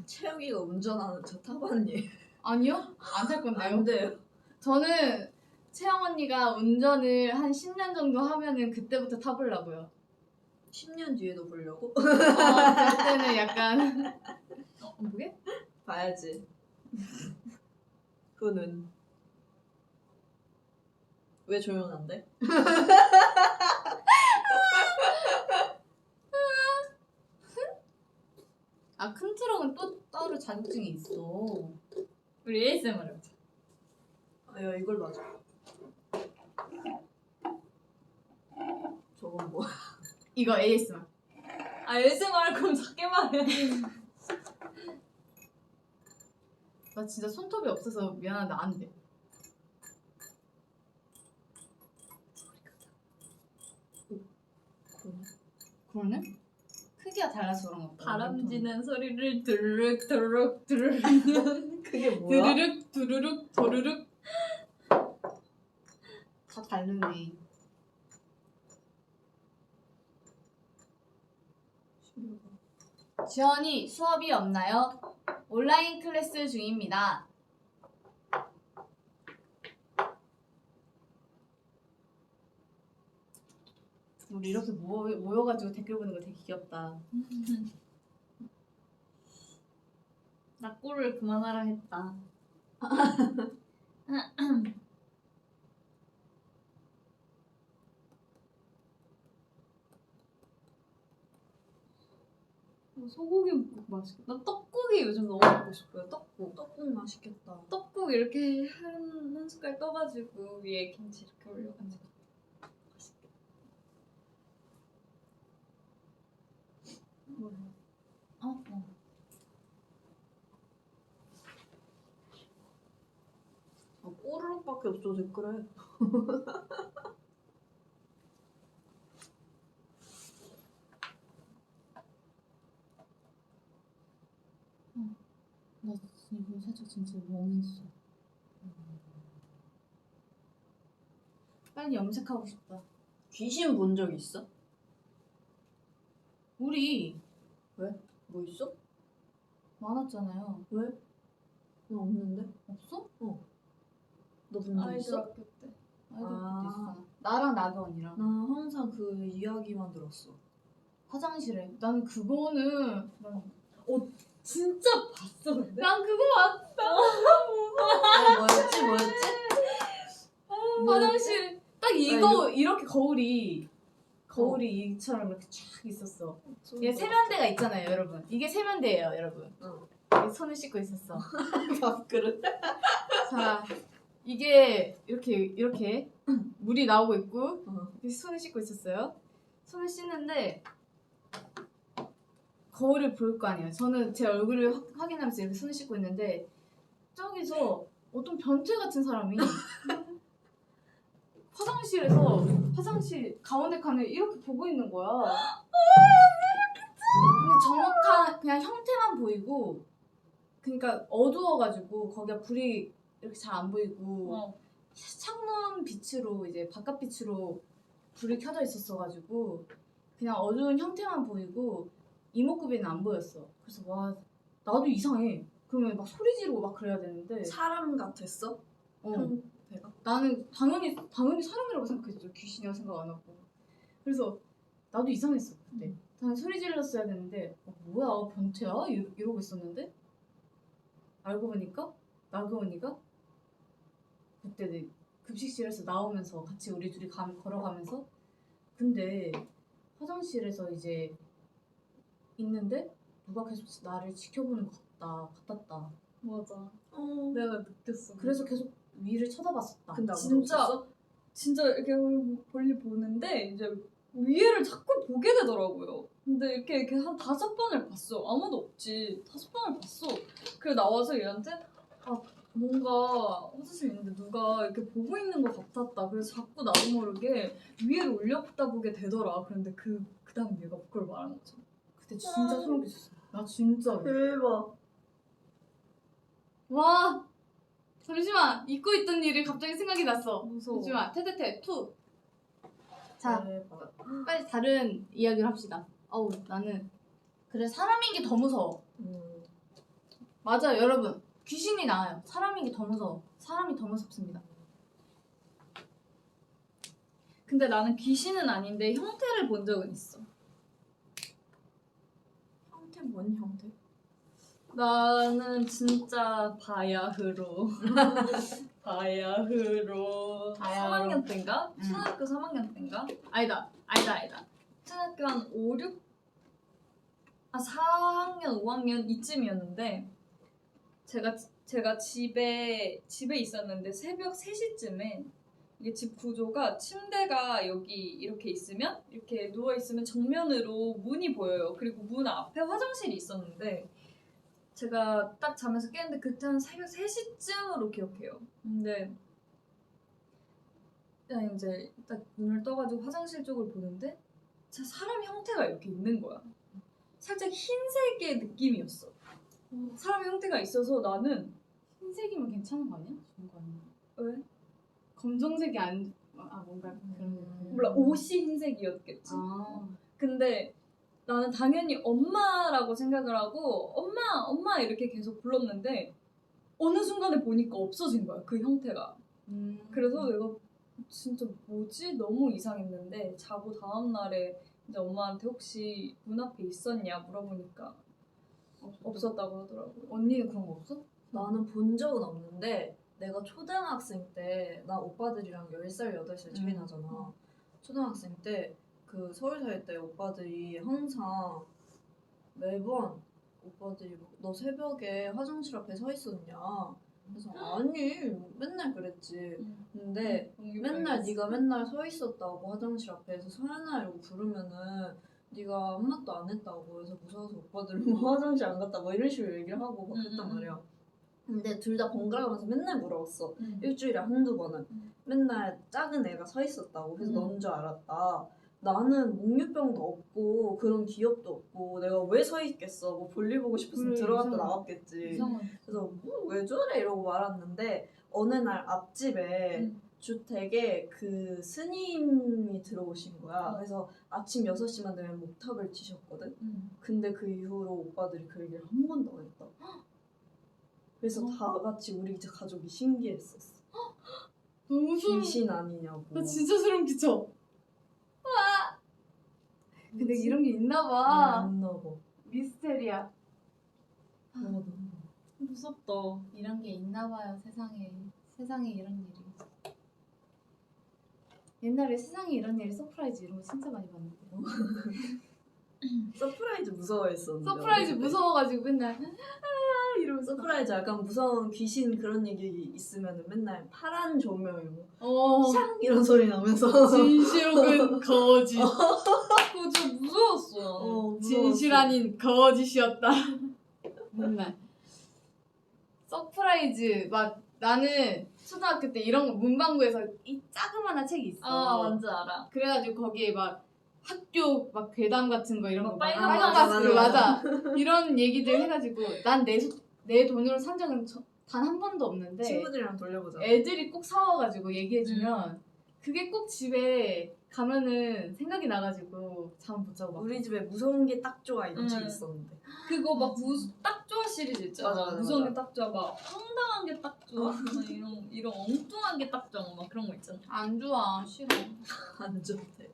채영이가 운전하는 저 타봤니?
아니요? 안 탈 건데요.
안 돼요.
저는 채영 언니가 운전을 한 10년 정도 하면은 그때부터 타보려고요.
10년 뒤에도 보려고?
그때는 약간
뭐게?
봐야지. 그는 왜 조용한데?
큰 트럭은 또 따로 자격증이 있어.
우리 ASMR 해보자.
야 이걸 맞아. 저건 뭐?
이거 ASMR.
ASMR 그럼 작게 말해.
나 진짜 손톱이 없어서 미안한데 안 돼. 그러네? 크기가 달라서 그런가 보다.
바람지는 소리를 드르륵 드르륵 드르륵
그게 뭐야?
드르륵 두르륵 도르륵 다 다르네. 지원이 수업이 없나요? 온라인 클래스 중입니다. 우리 이렇게 모여가지고 댓글 보는 거 되게 귀엽다.
나 꼴을 그만하라 했다. 소고기 묵국 맛있겠다. 나 떡국이 요즘 너무 먹고 싶어요. 떡국.
떡국 맛있겠다.
떡국 이렇게 한 숟갈 떠가지고 위에 김치 이렇게 올려가지고 맛있겠다. 뭐야?
꼬르륵밖에 없어 댓글에.
나 지금 살짝 진짜 멍했어. 빨리 염색하고 싶다.
귀신 본 적 있어?
우리
뭐 있어?
많았잖아요.
왜? 나 없는데?
없어?
너 본 적
아이돌
있어?
학교 때.
아이돌
아.
그때 있어. 나랑 나도 언니랑
나 항상 그 이야기만 들었어.
화장실에. 나는 그거는
진짜 봤어 근데?
난 그거 왔다.
뭐였지?
화장실 딱 이거 이렇게 거울이 이처럼 이렇게 쫙 있었어. 이게 세면대가 있잖아요, 여러분. 이게 세면대예요, 여러분. 이게 손을 씻고 있었어.
밥그릇?
자, 이게 이렇게 물이 나오고 있고 이렇게 손을 씻고 있었어요. 손을 씻는데 거울을 볼 거 아니에요. 저는 제 얼굴을 확인하면서 이렇게 손을 씻고 있는데 저기서 어떤 변태 같은 사람이 화장실 가운데 칸을 이렇게 보고 있는 거야. 근데 정확한 그냥 형태만 보이고, 그러니까 어두워가지고 거기가 불이 이렇게 잘 안 보이고 창문 빛으로 이제 바깥 빛으로 불이 켜져 있었어가지고 그냥 어두운 형태만 보이고 이목구비는 안 보였어. 그래서 와 나도 이상해. 그러면 막 소리 지르고 막 그래야 되는데
사람 같았어?
형태가? 나는 당연히 사람이라고 생각했죠. 귀신이라고 생각 안 하고. 그래서 나도 이상했어 그때. 나는 소리 질렀어야 되는데 뭐야 변태야? 이러고 있었는데 알고 보니까 나그 언니가 그때 급식실에서 나오면서 같이 우리 둘이 걸어가면서 근데 화장실에서 이제 있는데 누가 계속 나를 지켜보는 것 같았다.
맞아.
어.
내가 느꼈어.
그래서 계속 위를 쳐다봤었다.
근데 아무도
진짜
없었어?
진짜 이렇게 멀리 보는데 이제 위에를 자꾸 보게 되더라고요. 근데 이렇게 한 5번을 봤어. 아무도 없지. 5번을 봤어. 그래 나와서 얘한테 뭔가 화장실 있는데 누가 이렇게 보고 있는 것 같았다. 그래서 자꾸 나도 모르게 위에를 올려다보게 되더라. 그런데 그 다음 얘가 그걸 말한 거죠.
그때 진짜 소름 끼쳤어. 나 진짜.
대박.
와 잠시만 잊고 있던 일이 갑자기 생각이 났어.
무서워.
잠시만 테테테 투. 자
대박.
빨리 다른 이야기를 합시다. 어우 나는 그래 사람인 게 더 무서워. 맞아요 여러분 귀신이 나아요. 사람인 게 더 무서워. 사람이 더 무섭습니다.
근데 나는 귀신은 아닌데 형태를 본 적은 있어.
형태 뭔 형태?
나는 진짜 바야흐로 바야흐로
바야흐로.
3학년 때인가? 초등학교 3학년 때인가? 아니다 초등학교 한 5, 6? 4학년, 5학년 이쯤이었는데 제가 집에 있었는데 새벽 3시쯤에 이게 집 구조가 침대가 여기 이렇게 있으면 이렇게 누워있으면 정면으로 문이 보여요. 그리고 문 앞에 화장실이 있었는데 제가 딱 잠에서 깼는데 그때 한 새벽 3시쯤으로 기억해요. 근데 그냥 이제 딱 눈을 떠가지고 화장실 쪽을 보는데 진짜 사람 형태가 이렇게 있는 거야. 살짝 흰색의 느낌이었어. 사람 형태가 있어서 나는
흰색이면 괜찮은 거 아니야? 좋은 거 아니야?
왜?
검정색이 뭔가 그런
몰라 옷이 흰색이었겠지. 근데 나는 당연히 엄마라고 생각을 하고 엄마 이렇게 계속 불렀는데 어느 순간에 보니까 없어진 거야 그 형태가. 그래서 내가 진짜 뭐지? 너무 이상했는데 자고 다음날에 이제 엄마한테 혹시 문 앞에 있었냐 물어보니까 없었다고 하더라고.
언니는 그런 거 없어?
나는 본 적은 없는데 내가 초등학생 때 나 오빠들이랑 10살, 8살 차이 나잖아. 초등학생 때 그 서울 살 때 오빠들이 항상 매번 오빠들이 막, 너 새벽에 화장실 앞에 서 있었냐? 그래서 아니 맨날 그랬지. 근데 맨날 네가 맨날 서 있었다고 화장실 앞에서 서연아 이러고 부르면은 네가 아무 말도 안 했다고 해서 무서워서 오빠들은 뭐 화장실 안 갔다 뭐 이런 식으로 얘기를 하고 막 그랬단 말이야. 근데 둘 다 번갈아 가면서 맨날 물어봤어. 일주일에 한두 번은. 맨날 작은 애가 서 있었다고. 그래서 넌 줄 알았다. 나는 목류병도 없고 그런 기억도 없고 내가 왜 서 있겠어. 뭐 볼일 보고 싶어서 들어갔다 나왔겠지.
이상한.
그래서 뭐 왜 저래 이러고 말았는데 어느 날 앞집에 주택에 그 스님이 들어오신 거야. 그래서 아침 6시만 되면 목탑을 치셨거든. 근데 그 이후로 오빠들이 그 얘기를 한 번도 안 했다. 그래서 다 같이 우리 이제 가족이 신기했었어.
너무 소름.
귀신 아니냐고.
나 진짜 소름 끼쳐. 와. 근데 이런 게 있나 봐.
안 나봐.
미스테리야.
무섭다.
이런 게 있나 봐요 세상에. 세상에 이런 일이. 옛날에 세상에 이런 일이 서프라이즈 이런 거 진짜 많이 봤는데.
서프라이즈 무서워했었는데.
서프라이즈
어릴 때.
무서워가지고 맨날 이러면서.
서프라이즈 약간 무서운 귀신 그런 얘기 있으면 맨날 파란 조명 샹 이런 소리 나면서
진실 혹은 거짓.
그거 진짜 무서웠어.
무서웠어.
진실 아닌 거짓이었다. 맨날 서프라이즈 막 나는 초등학교 때 이런 거 문방구에서 이 자그마한 책이 있어.
뭔지 알아.
그래가지고 거기에 막 학교 막 괴담 같은 거 이런
막
거
빨간
빨간
맞아,
마스크
맞아.
맞아. 이런 얘기들 해가지고 난 내 돈으로 산 적은 단 한 번도 없는데
친구들이랑 돌려보자.
애들이 꼭 사와가지고 얘기해주면 그게 꼭 집에 가면은 생각이 나가지고 잠 못 자고 막.
우리 집에 무서운 게 딱 좋아 이런 책
응.
있었는데.
그거 막 딱 좋아 시리즈 있잖아.
맞아, 맞아,
무서운
맞아.
게 딱 좋아. 막 황당한 게 딱 좋아. 막 이런 엉뚱한 게 딱 좋아. 막 그런 거 있잖아.
안 좋아 싫어.
안 좋대.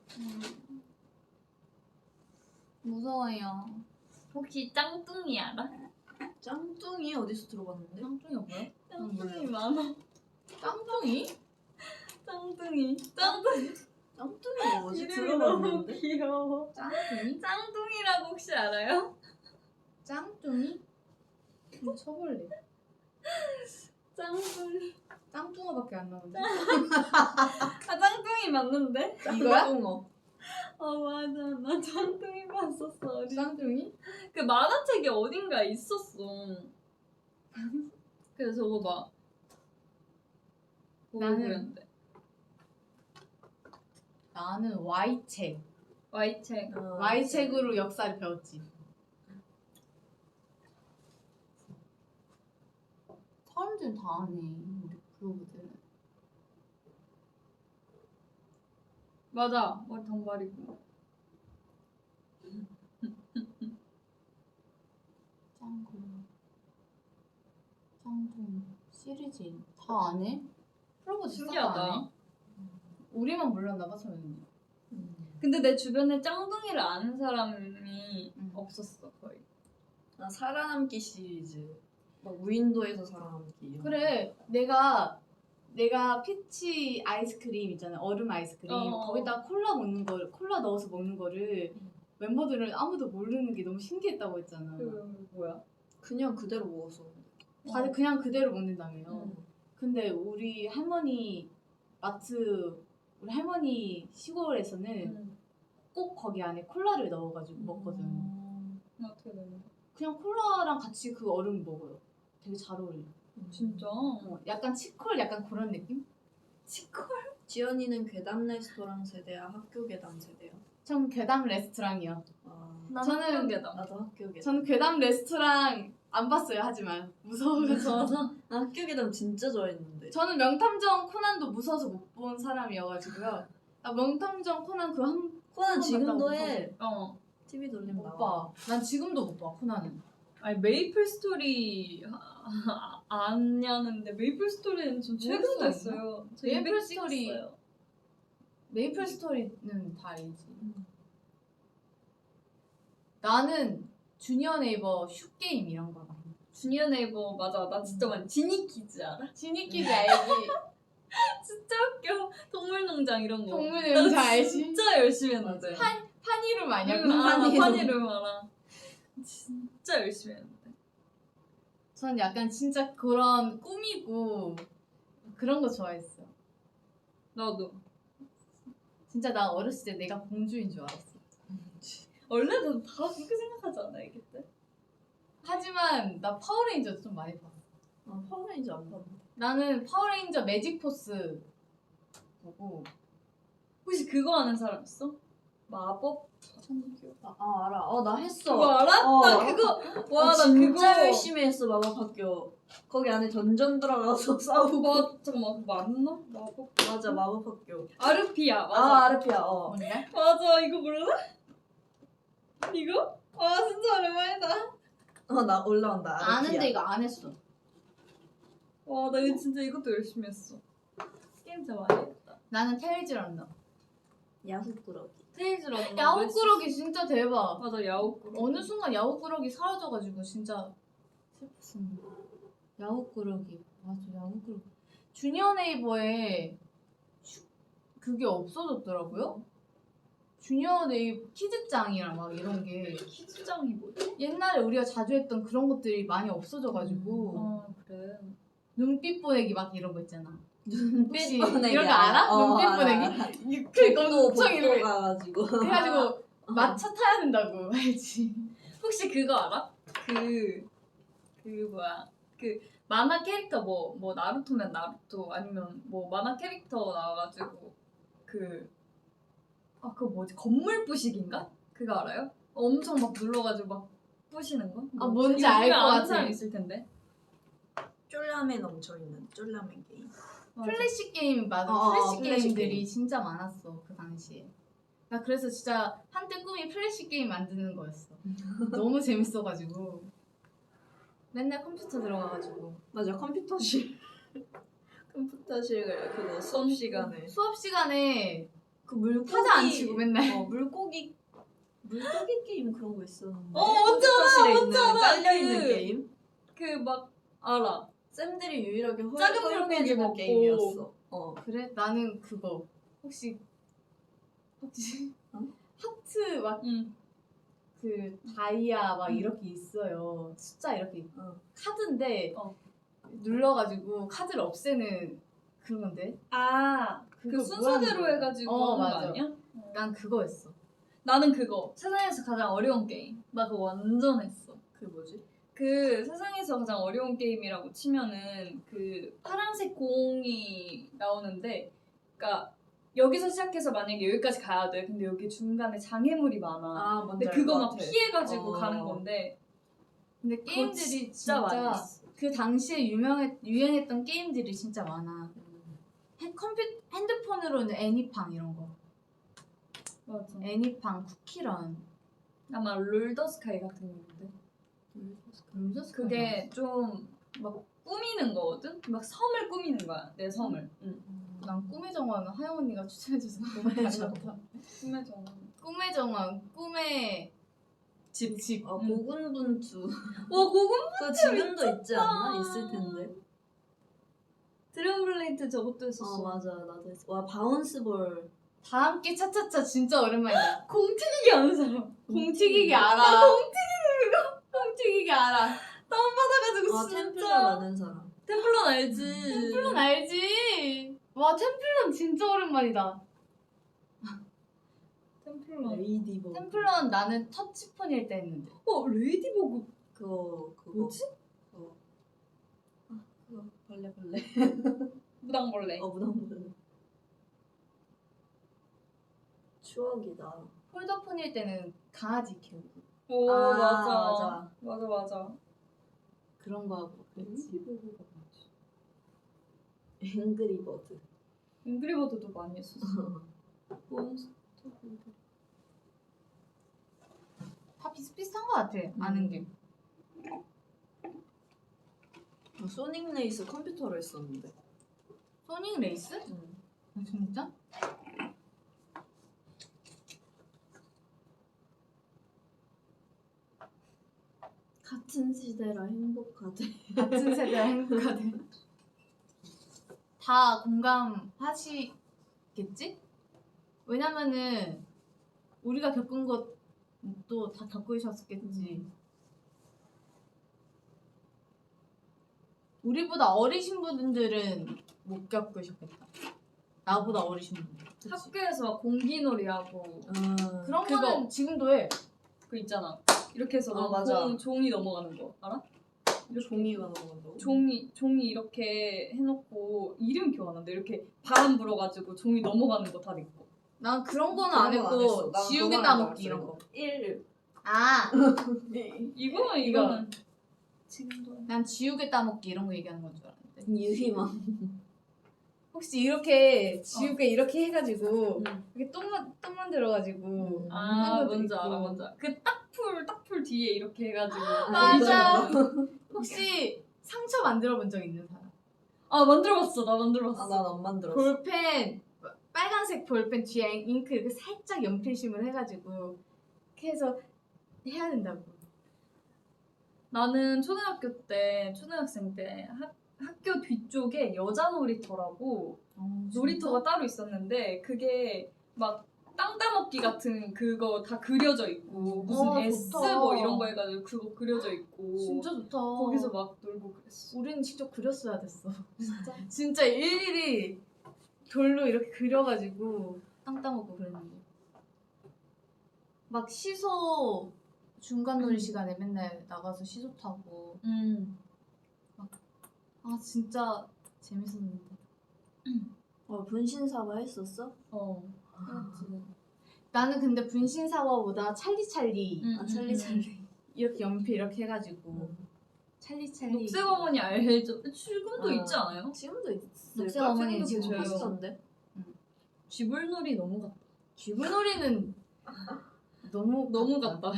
무서워요.
혹시 짱뚱이 알아?
짱뚱이 어디서 들어봤는데?
짱뚱이가 뭐야?
짱뚱이 많아.
짱뚱이?
짱뚱이.
짱뚱이 뭐지?
이름이 너무
들어봤는데?
귀여워.
짱뚱이?
짱뚱이라고 혹시 알아요?
짱뚱이? 한번 쳐볼래.
짱뚱이.
짱뚱어밖에 안 나오는데.
짱뚱이 맞는데?
이거야?
짱뚱어.
맞아. 나 짱뚱이 봤었어. 어릴
짱뚱이?
그 만화책이 어딘가에 있었어. 그래서 저거 봐.
나는 Y책.
Y책.
어,
Y책으로 역사를 배웠지. 사람들은 다 아네. 우리 프로브들은.
맞아. 머리 단발이고.
짱구, 시리즈 다 아네? 프로브들
신기하다.
다 아네? 우리만 몰랐나 봐, 저희는.
근데 내 주변에 짱둥이를 아는 사람이 없었어 거의.
나 살아남기 시리즈. 막 무인도에서 살아남기. 이런
그래, 내가 피치 아이스크림 있잖아, 얼음 아이스크림.
어.
거기다 콜라 넣어서 먹는 거를 멤버들은 아무도 모르는 게 너무 신기했다고 했잖아.
그 뭐야?
그냥 그대로 먹었어.
다들 그냥 그대로 먹는다며요.
음.
근데 우리 할머니 시골에서는 꼭 거기 안에 콜라를 넣어가지고 먹거든.
어떻게 되는 거야?
그냥 콜라랑 같이 그 얼음 먹어요. 되게 잘 어울려.
진짜?
약간 치콜 약간 그런 느낌?
지연이는 괴담 레스토랑 세대야, 학교 괴담 세대야.
전 괴담 레스토랑이요.
아,
저는 게다.
나도 학교 괴담.
저는 괴담 레스토랑 안 봤어요. 하지만 무서워서.
나 학교 괴담 진짜 좋아했는데.
저는 명탐정 코난도 무서워서 못 본 사람이어가지고요. 나 명탐정 코난
코난 지금도
봤다고
해. TV 돌리면
못
나와.
봐. 난 지금도 못 봐. 코난은.
아니 메이플 스토리 아냐는데 메이플 스토리는 좀 최근
모를 수가
됐어요. 저
메이플
200
스토리.
찍었어요.
메이플 스토리는 다 알지. 나는 주니어 네이버 슈게임 이런 거 봐.
주니어 네이버 맞아. 나 진짜 많이 지니키즈 알아?
지니키즈 알지?
진짜 웃겨. 동물농장 이런 거.
동물농장
나
알지?
진짜 열심히 했는데.
판이룸 아니야?
판이룸 알아. 진짜 열심히 했는데.
전 약간 진짜 그런 꾸미고 그런 거 좋아했어.
나도.
진짜 나 어렸을 때 내가 공주인 줄 알았어.
원래는 다 그렇게 생각하지 않아 이게 때?
하지만 나 파워레인저 좀 많이 봤어.
아, 파워레인저 안 봤는데.
나는 파워레인저 매직포스 보고
혹시 그거 아는 사람 있어? 마법 천국교.
알아. 나 했어.
그거 알아? 나 그거 와 나
진짜
그거
열심히 했어, 마법학교. 거기 안에 던전 들어가서 싸우고.
잠깐만 그거 맞나? 마법
맞아, 마법학교.
아르피아 맞아.
아, 아르피아.
뭔데?
맞아 이거 몰라? 이거? 와 진짜 오랜만이다.
나 올라온다. 아르피아.
아는데 이거 안 했어.
와 나 이거 진짜 이것도 열심히 했어. 게임 진짜 많이 했다.
나는 테일즈 런너.
야후꾸러기.
테이즈로
야후꾸러기 진짜 대박.
맞아 야후꾸러기.
어느 순간 야후꾸러기 사라져가지고 진짜 슬펐습니다. 야후꾸러기. 맞아, 야후꾸러기. 주니어 네이버에 그게 없어졌더라고요. 주니어 네이버 키즈짱이랑 막 이런 게
키즈장이 뭐지?
옛날에 우리가 자주 했던 그런 것들이 많이 없어져가지고
그래.
눈빛 보내기 막 이런 거 있잖아.
눈빛
혹시
보내기.
이런 거 알아? 눈빛 보내기? 그러니까 엄청 이렇게
가가지고.
그래가지고 마차 타야 된다고 알지?
혹시 그거 알아? 뭐야? 그 만화 캐릭터 뭐 나루토면 나루토 아니면 뭐 만화 캐릭터 나와가지고 그거 뭐지? 건물 부식인가? 그거 알아요? 엄청 막 눌러가지고 막 부시는 거?
아, 뭔지 알 것
아는
같아.
사람 있을 텐데.
쫄라맨 넘쳐있는 쫄라맨 게임.
맞아.
플래시 게임 맞아. 플래시
플래시
게임들이
게임.
진짜 많았어 그 당시에. 나 그래서 진짜 한때 꿈이 플래시 게임 만드는 거였어. 너무 재밌어가지고 맨날 컴퓨터 들어가가지고
맞아, 컴퓨터실. 컴퓨터실 그거 수업 시간에.
수업 시간에
그 물고기.
타자 안 치고 맨날
물고기 게임 그런 거 있었는데.
뭔지
컴퓨터실에
뭔지
있는 깔려있는
그-
게임.
그 막 알아.
쌤들이 유일하게
작은 물고기
허용해주는
먹고.
게임이었어.
그래? 나는 그거 혹시
어?
하트 막
응.
그 다이아 막 이렇게 있어요. 숫자 이렇게 카드인데 눌러가지고 카드를 없애는 그런 건데.
그
그거
순서대로
뭐하는
해가지고
거야?
하는 거
맞아.
아니야?
난 그거였어.
나는 그거 세상에서 가장 어려운 게임. 나 그거 완전 했어.
그게 뭐지?
그 세상에서 가장 어려운 게임이라고 치면은 그 파란색 공이 나오는데, 그러니까 여기서 시작해서 만약에 여기까지 가야 돼. 근데 여기 중간에 장애물이 많아.
뭔지
근데
알
그거
것
막
같아.
피해가지고 가는 건데.
근데
그거
게임들이
진짜 많이 했어.
그 당시에 유행했던 게임들이 진짜 많아. 핸드폰으로는 애니팡 이런 거.
맞아.
애니팡, 쿠키런.
아마 롤더스카이 같은 건데. 그게 좀 막 꾸미는 거거든? 막 섬을 꾸미는 거야, 내 섬을.
난 꿈의 정원은 하영 언니가 추천해줘서
꿈의 정원.
꿈의 정원.
꿈의 정원, 꿈의 집.
고군분투.
와, 고군
그거 지금도 있지 않나? 있을 텐데.
드래곤블레이드 저것도 했었어.
맞아, 나도 했어. 와, 바운스볼.
다 함께 차차차 진짜 오랜만이다.
공튀기기 아는 사람.
공튀기기 알아. 공튀기기 알아.
다운받아가지고
아,
진짜.
템플러 아는 사람.
템플런 알지.
템플런 알지? 와 템플런 진짜 오랜만이다.
템플런.
레이디버.
템플런 나는 터치폰일 때 했는데.
레이디버그
그거.
뭐지?
그거. 그거. 벌레.
무당벌레.
무당벌레. 추억이다.
폴더폰일 때는 강아지 키우고
오,
맞아.
맞아.
그런 거 하고 그랬지.
앵그리버드.
잉그리버드도 많이 했었어.
다 비슷비슷한 거 같아. 아는 게.
소닉 레이스 컴퓨터로 했었는데.
소닉 레이스? 아, 진짜?
같은 시대라 행복하대.
같은 세대와 행복하대. 다 공감하시겠지? 왜냐면은 우리가 겪은 것도 다 겪으셨겠지. 우리보다 어리신 분들은 못 겪으셨겠다. 나보다 어리신 분들. 그치?
학교에서 막 공기놀이하고
그런
그거.
거는 지금도 해.
그 있잖아. 이렇게 해서
맞아.
종이 넘어가는 거 알아?
종이가 넘어간다고?
종이 이렇게 해놓고 이름 기억 안 나는데 이렇게 바람 불어가지고 종이 넘어가는 거 다 있고.
난 그런 거는 안
그런 거안
했고
했어. 난
지우개
그거만
따먹기
알았어,
이런
이거.
거.
1.
아,
이거는 지금도
난 지우개 따먹기 이런 거 얘기하는 건 줄 알았는데.
유희망.
혹시 이렇게 지우개 이렇게 해가지고
응.
이렇게 똥 만들어가지고
아
것도
뭔지
있고.
알아 뭔지 알아. 그 딱풀 뒤에 이렇게 해가지고.
맞아. 혹시 상처 만들어 본 적 있는 사람?
아 만들어봤어. 나 만들어봤어.
난 안 만들었어.
볼펜 빨간색 볼펜 뒤에 잉크 이렇게 살짝 연필심을 해가지고 이렇게 해서 해야 된다고.
나는 초등학생 때 학교 뒤쪽에 여자 놀이터라고 놀이터가 따로 있었는데 그게 막 땅 따먹기 같은 그거 다 그려져 있고 무슨 S
좋다.
뭐 이런 거 해가지고 그거 그려져 있고
진짜 좋다.
거기서 막 놀고 그랬어.
우리는 직접 그렸어야 됐어.
진짜?
진짜 일일이 돌로 이렇게 그려가지고 땅 따먹고 그랬는데 막 시소 중간놀이 시간에 맨날 나가서 시소 타고 아 진짜 재밌었는데.
분신사바 했었어?
그렇지.
나는 근데 분신사과보다 찰리찰리
찰리.
이렇게 연필 이렇게 해가지고 찰리찰리
녹색 어머니 알죠? 지금도
아.
있지 않아요?
지금도 있을
녹색 어머니는
지금도
지금
계셔요.
했었는데.
쥐불놀이 너무 같다.
쥐불놀이는 너무
같다.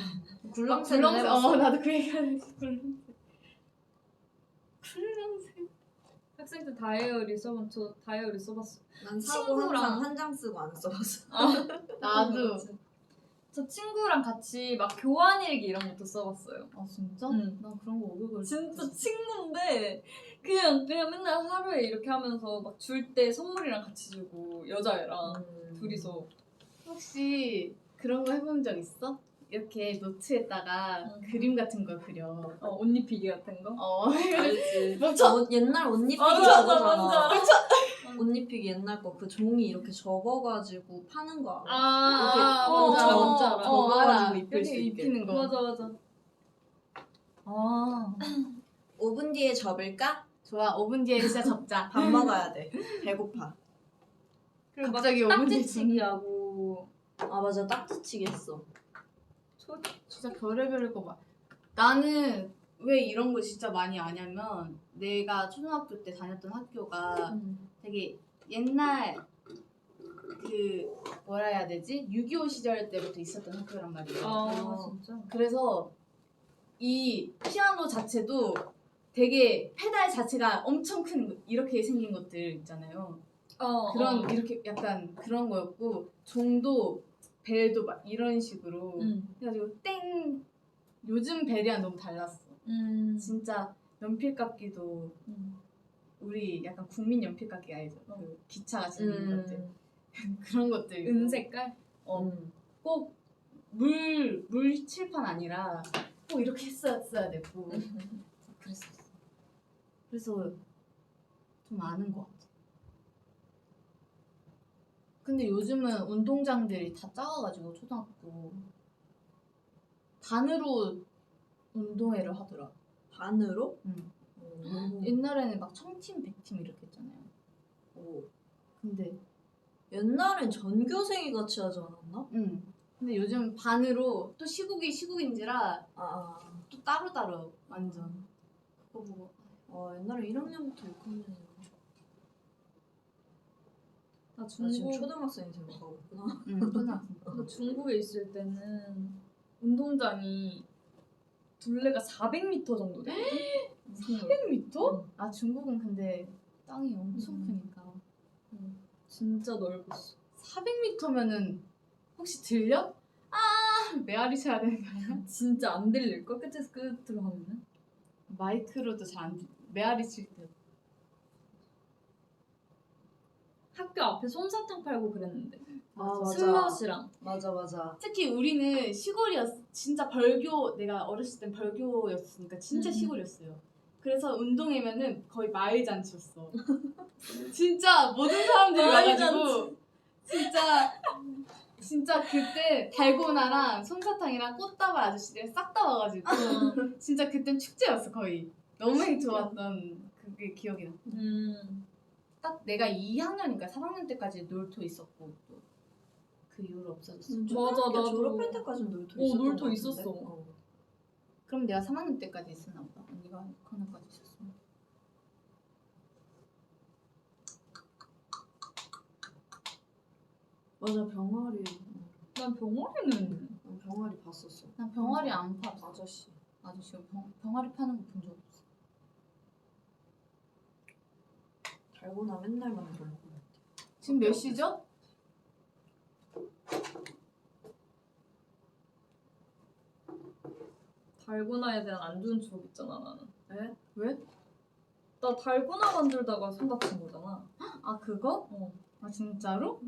굴렁쇠
나도 그 얘기하는 굴렁쇠
학생 때 다이어리 써봤어.
난 사고
친구랑.
항상 한 장 쓰고 안 써봤어.
나도
저 친구랑 같이 막 교환일기 이런 것도 써봤어요.
아 진짜?
응.
나 그런 거 500을
진짜 친구인데 그냥 맨날 하루에 이렇게 하면서 막 줄 때 선물이랑 같이 주고 여자애랑 둘이서.
혹시 그런 거 해본 적 있어? 이렇게 노트에다가 그림 같은 거 그려.
옷 입히기 같은 거.
알지.
멈춰!
옛날 옷 입히기
맞아,
저거잖아.
맞아.
옷 입히기 옛날 거 그 종이 이렇게 접어가지고 파는 거 알아?
아,
뭔지 알아, 뭔지 알아.
접어가지고 입힐 수
이렇게
있게.
입히는 거.
맞아. 아
5분 뒤에 접을까?
좋아, 5분 뒤에 진짜 접자.
밥 먹어야 돼. 배고파.
그리고 막
갑자기 5분 뒤에
딱지치기 하고.
아 맞아, 딱지치기 했어.
진짜 별의별 거 봐. 나는 왜 이런 걸 진짜 많이 아냐면 내가 초등학교 때 다녔던 학교가 되게 옛날 그 뭐라 해야 되지? 6.25 시절 때부터 있었던 학교란 말이에요.
아 진짜?
그래서 이 피아노 자체도 되게 페달 자체가 엄청 큰 이렇게 생긴 것들 있잖아요. 그런 이렇게 약간 그런 거였고 종도 벨도 막 이런 식으로 해가지고 땡 요즘 벨이랑 너무 달랐어. 진짜 연필깎이도 우리 약간 국민 연필깎이 알죠? 그 기차가 생긴 것들 그런 것들
은색깔?
꼭 물 칠판 아니라 꼭 이렇게 했어야 되고 그랬었어. 그래서 좀 아는 것 같아. 근데 요즘은 운동장들이 다 작아가지고 초등학교 반으로 운동회를 하더라.
반으로?
응.
오.
옛날에는 막 1000팀, 100팀 이렇게 했잖아요.
오.
근데
옛날엔 전교생이 같이 하지 않았나?
근데 요즘 반으로 또 시국인지라
아.
또 따로따로 완전 그거 보고
옛날에 1학년부터 6학년이었나?
나
나 지금
중국
초등학생이 생각하고 있구나.
초등학생
나 중국에 있을 때는 운동장이 둘레가 400m 정도 돼.
400m? 아 중국은 근데 땅이 엄청 크니까
진짜 넓었어.
400m면은 혹시 들려? 아 메아리 쳐야 되는 거 아니야?
진짜 안 들릴걸? 끝에서 끝으로 하면은?
마이크로도 잘 안 들려. 메아리 칠 때.
학교 앞에 솜사탕 팔고 그랬는데.
맞아.
슬럿이랑.
맞아.
특히 우리는 진짜 내가 어렸을 땐 벌교였으니까 진짜 시골이었어요. 그래서 운동회면은 거의 마을 잔치였어. 진짜 모든 사람들이
마을
와가지고 진짜 그때 달고나랑 솜사탕이랑 꽃다발 아저씨들 싹 다 와가지고 진짜 그땐 축제였어 거의. 너무 좋았던 그게 기억이 나. 딱 내가 2학년인가 3학년 때까지 놀토 있었고 또 그 이후로 없어졌어.
맞아, 나도.
졸업할 때까지는 놀토
어,
있었던
놀토
것 같은데?
있었어.
그럼 내가 3학년 때까지 있었나 보다. 언니가 6학년까지 있었어.
맞아, 병아리.
난 병아리는
병아리 봤었어.
난 병아리 안 파.
아저씨.
아저씨가 병아리 파는 거 본 적 없어.
달고나 맨날 만들어 먹고.
지금 몇 시죠?
달고나에 대한 안 좋은 추억 있잖아 나는.
왜?
왜?
나 달고나 만들다가 손 다친 거잖아.
아 그거? 아 진짜로?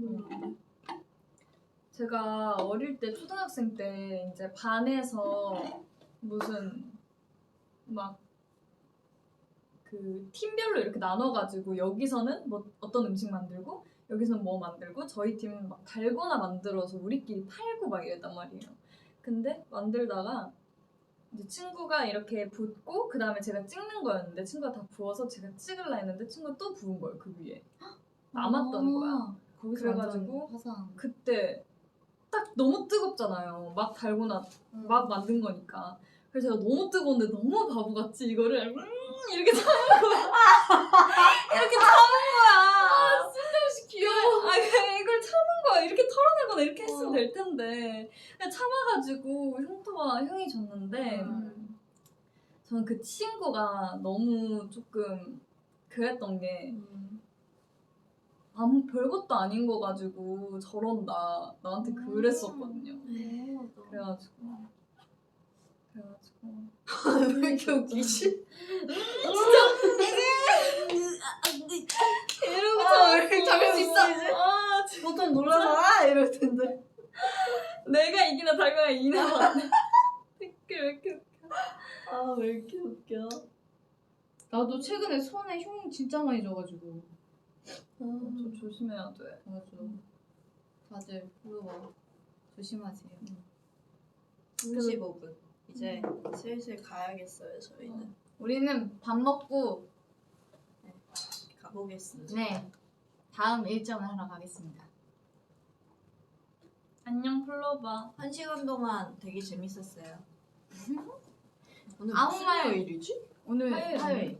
제가 어릴 때 초등학생 때 이제 반에서 무슨 막 그 팀별로 이렇게 나눠가지고 여기서는 뭐 어떤 음식 만들고 여기서는 뭐 만들고 저희 팀은 막 달고나 만들어서 우리끼리 팔고 막 이랬단 말이에요. 근데 만들다가 이제 친구가 이렇게 붓고 그 다음에 제가 찍는 거였는데 친구가 다 부어서 제가 찍으려 했는데 친구가 또 부은 거예요 그 위에. 남았던 거야.
거기서
그래가지고
완전 화상.
그때 딱 너무 뜨겁잖아요. 막 달고나 막 만든 거니까. 그래서 제가 너무 뜨거운데 너무 바보같이 이거를 이렇게 참은 거야. 이렇게 참은 거야.
혹시 귀여워.
그냥 이걸 참은 거야. 이렇게 털어내거나 이렇게 했으면 될 텐데. 그냥 참아가지고 형이 줬는데 저는 그 친구가 너무 조금 그랬던 게 아무 별것도 아닌 거 가지고 저런다 나한테 그랬었거든요. 그래가지고
왜 이렇게 웃기지?
이러고서
왜 이렇게 잡을 수 있어?
아 진짜
보통 놀라잖아 이럴 텐데.
내가 이기나 달고나 이기나 봤네. 댓글 왜 이렇게 웃겨.
왜 이렇게 웃겨?
나도 최근에 손에 흉 진짜 많이 져가지고.
좀 조심해야 돼.
맞아. 다들 플로워 조심하세요.
35분. 이제 슬슬 가야겠어요 저희는.
우리는 밥 먹고
가보겠습니다.
네 다음 일정을 하러 가겠습니다.
안녕 플로바.
1시간 동안 되게 재밌었어요. 오늘
아무
무슨
말-
요일이지?
오늘
화요일.
화요일.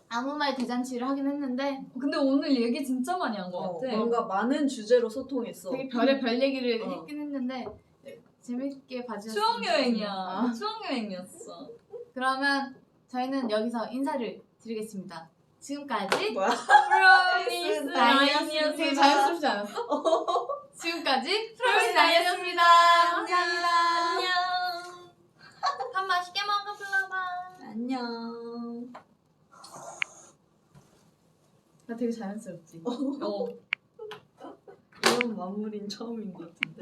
아무 말 대잔치를 하긴 했는데
근데 오늘 얘기 진짜 많이 한 것 같아.
뭔가 많은 주제로 소통했어.
되게 별의별 얘기를
어.
했긴 했는데 재밌게 봐주셨으면
추억 여행이야.
좋겠습니다.
추억 여행이었어.
그러면 저희는 여기서 인사를 드리겠습니다. 지금까지
뭐야?
프로미스
되게
나인이었습니다.
자연스럽지 않았어? 지금까지 프로미스 나이였습니다. 감사합니다.
안녕. 밥 맛있게 먹어 플라바.
안녕.
나 되게 자연스럽지?
어.
이런 마무리는 처음인 것 같은데.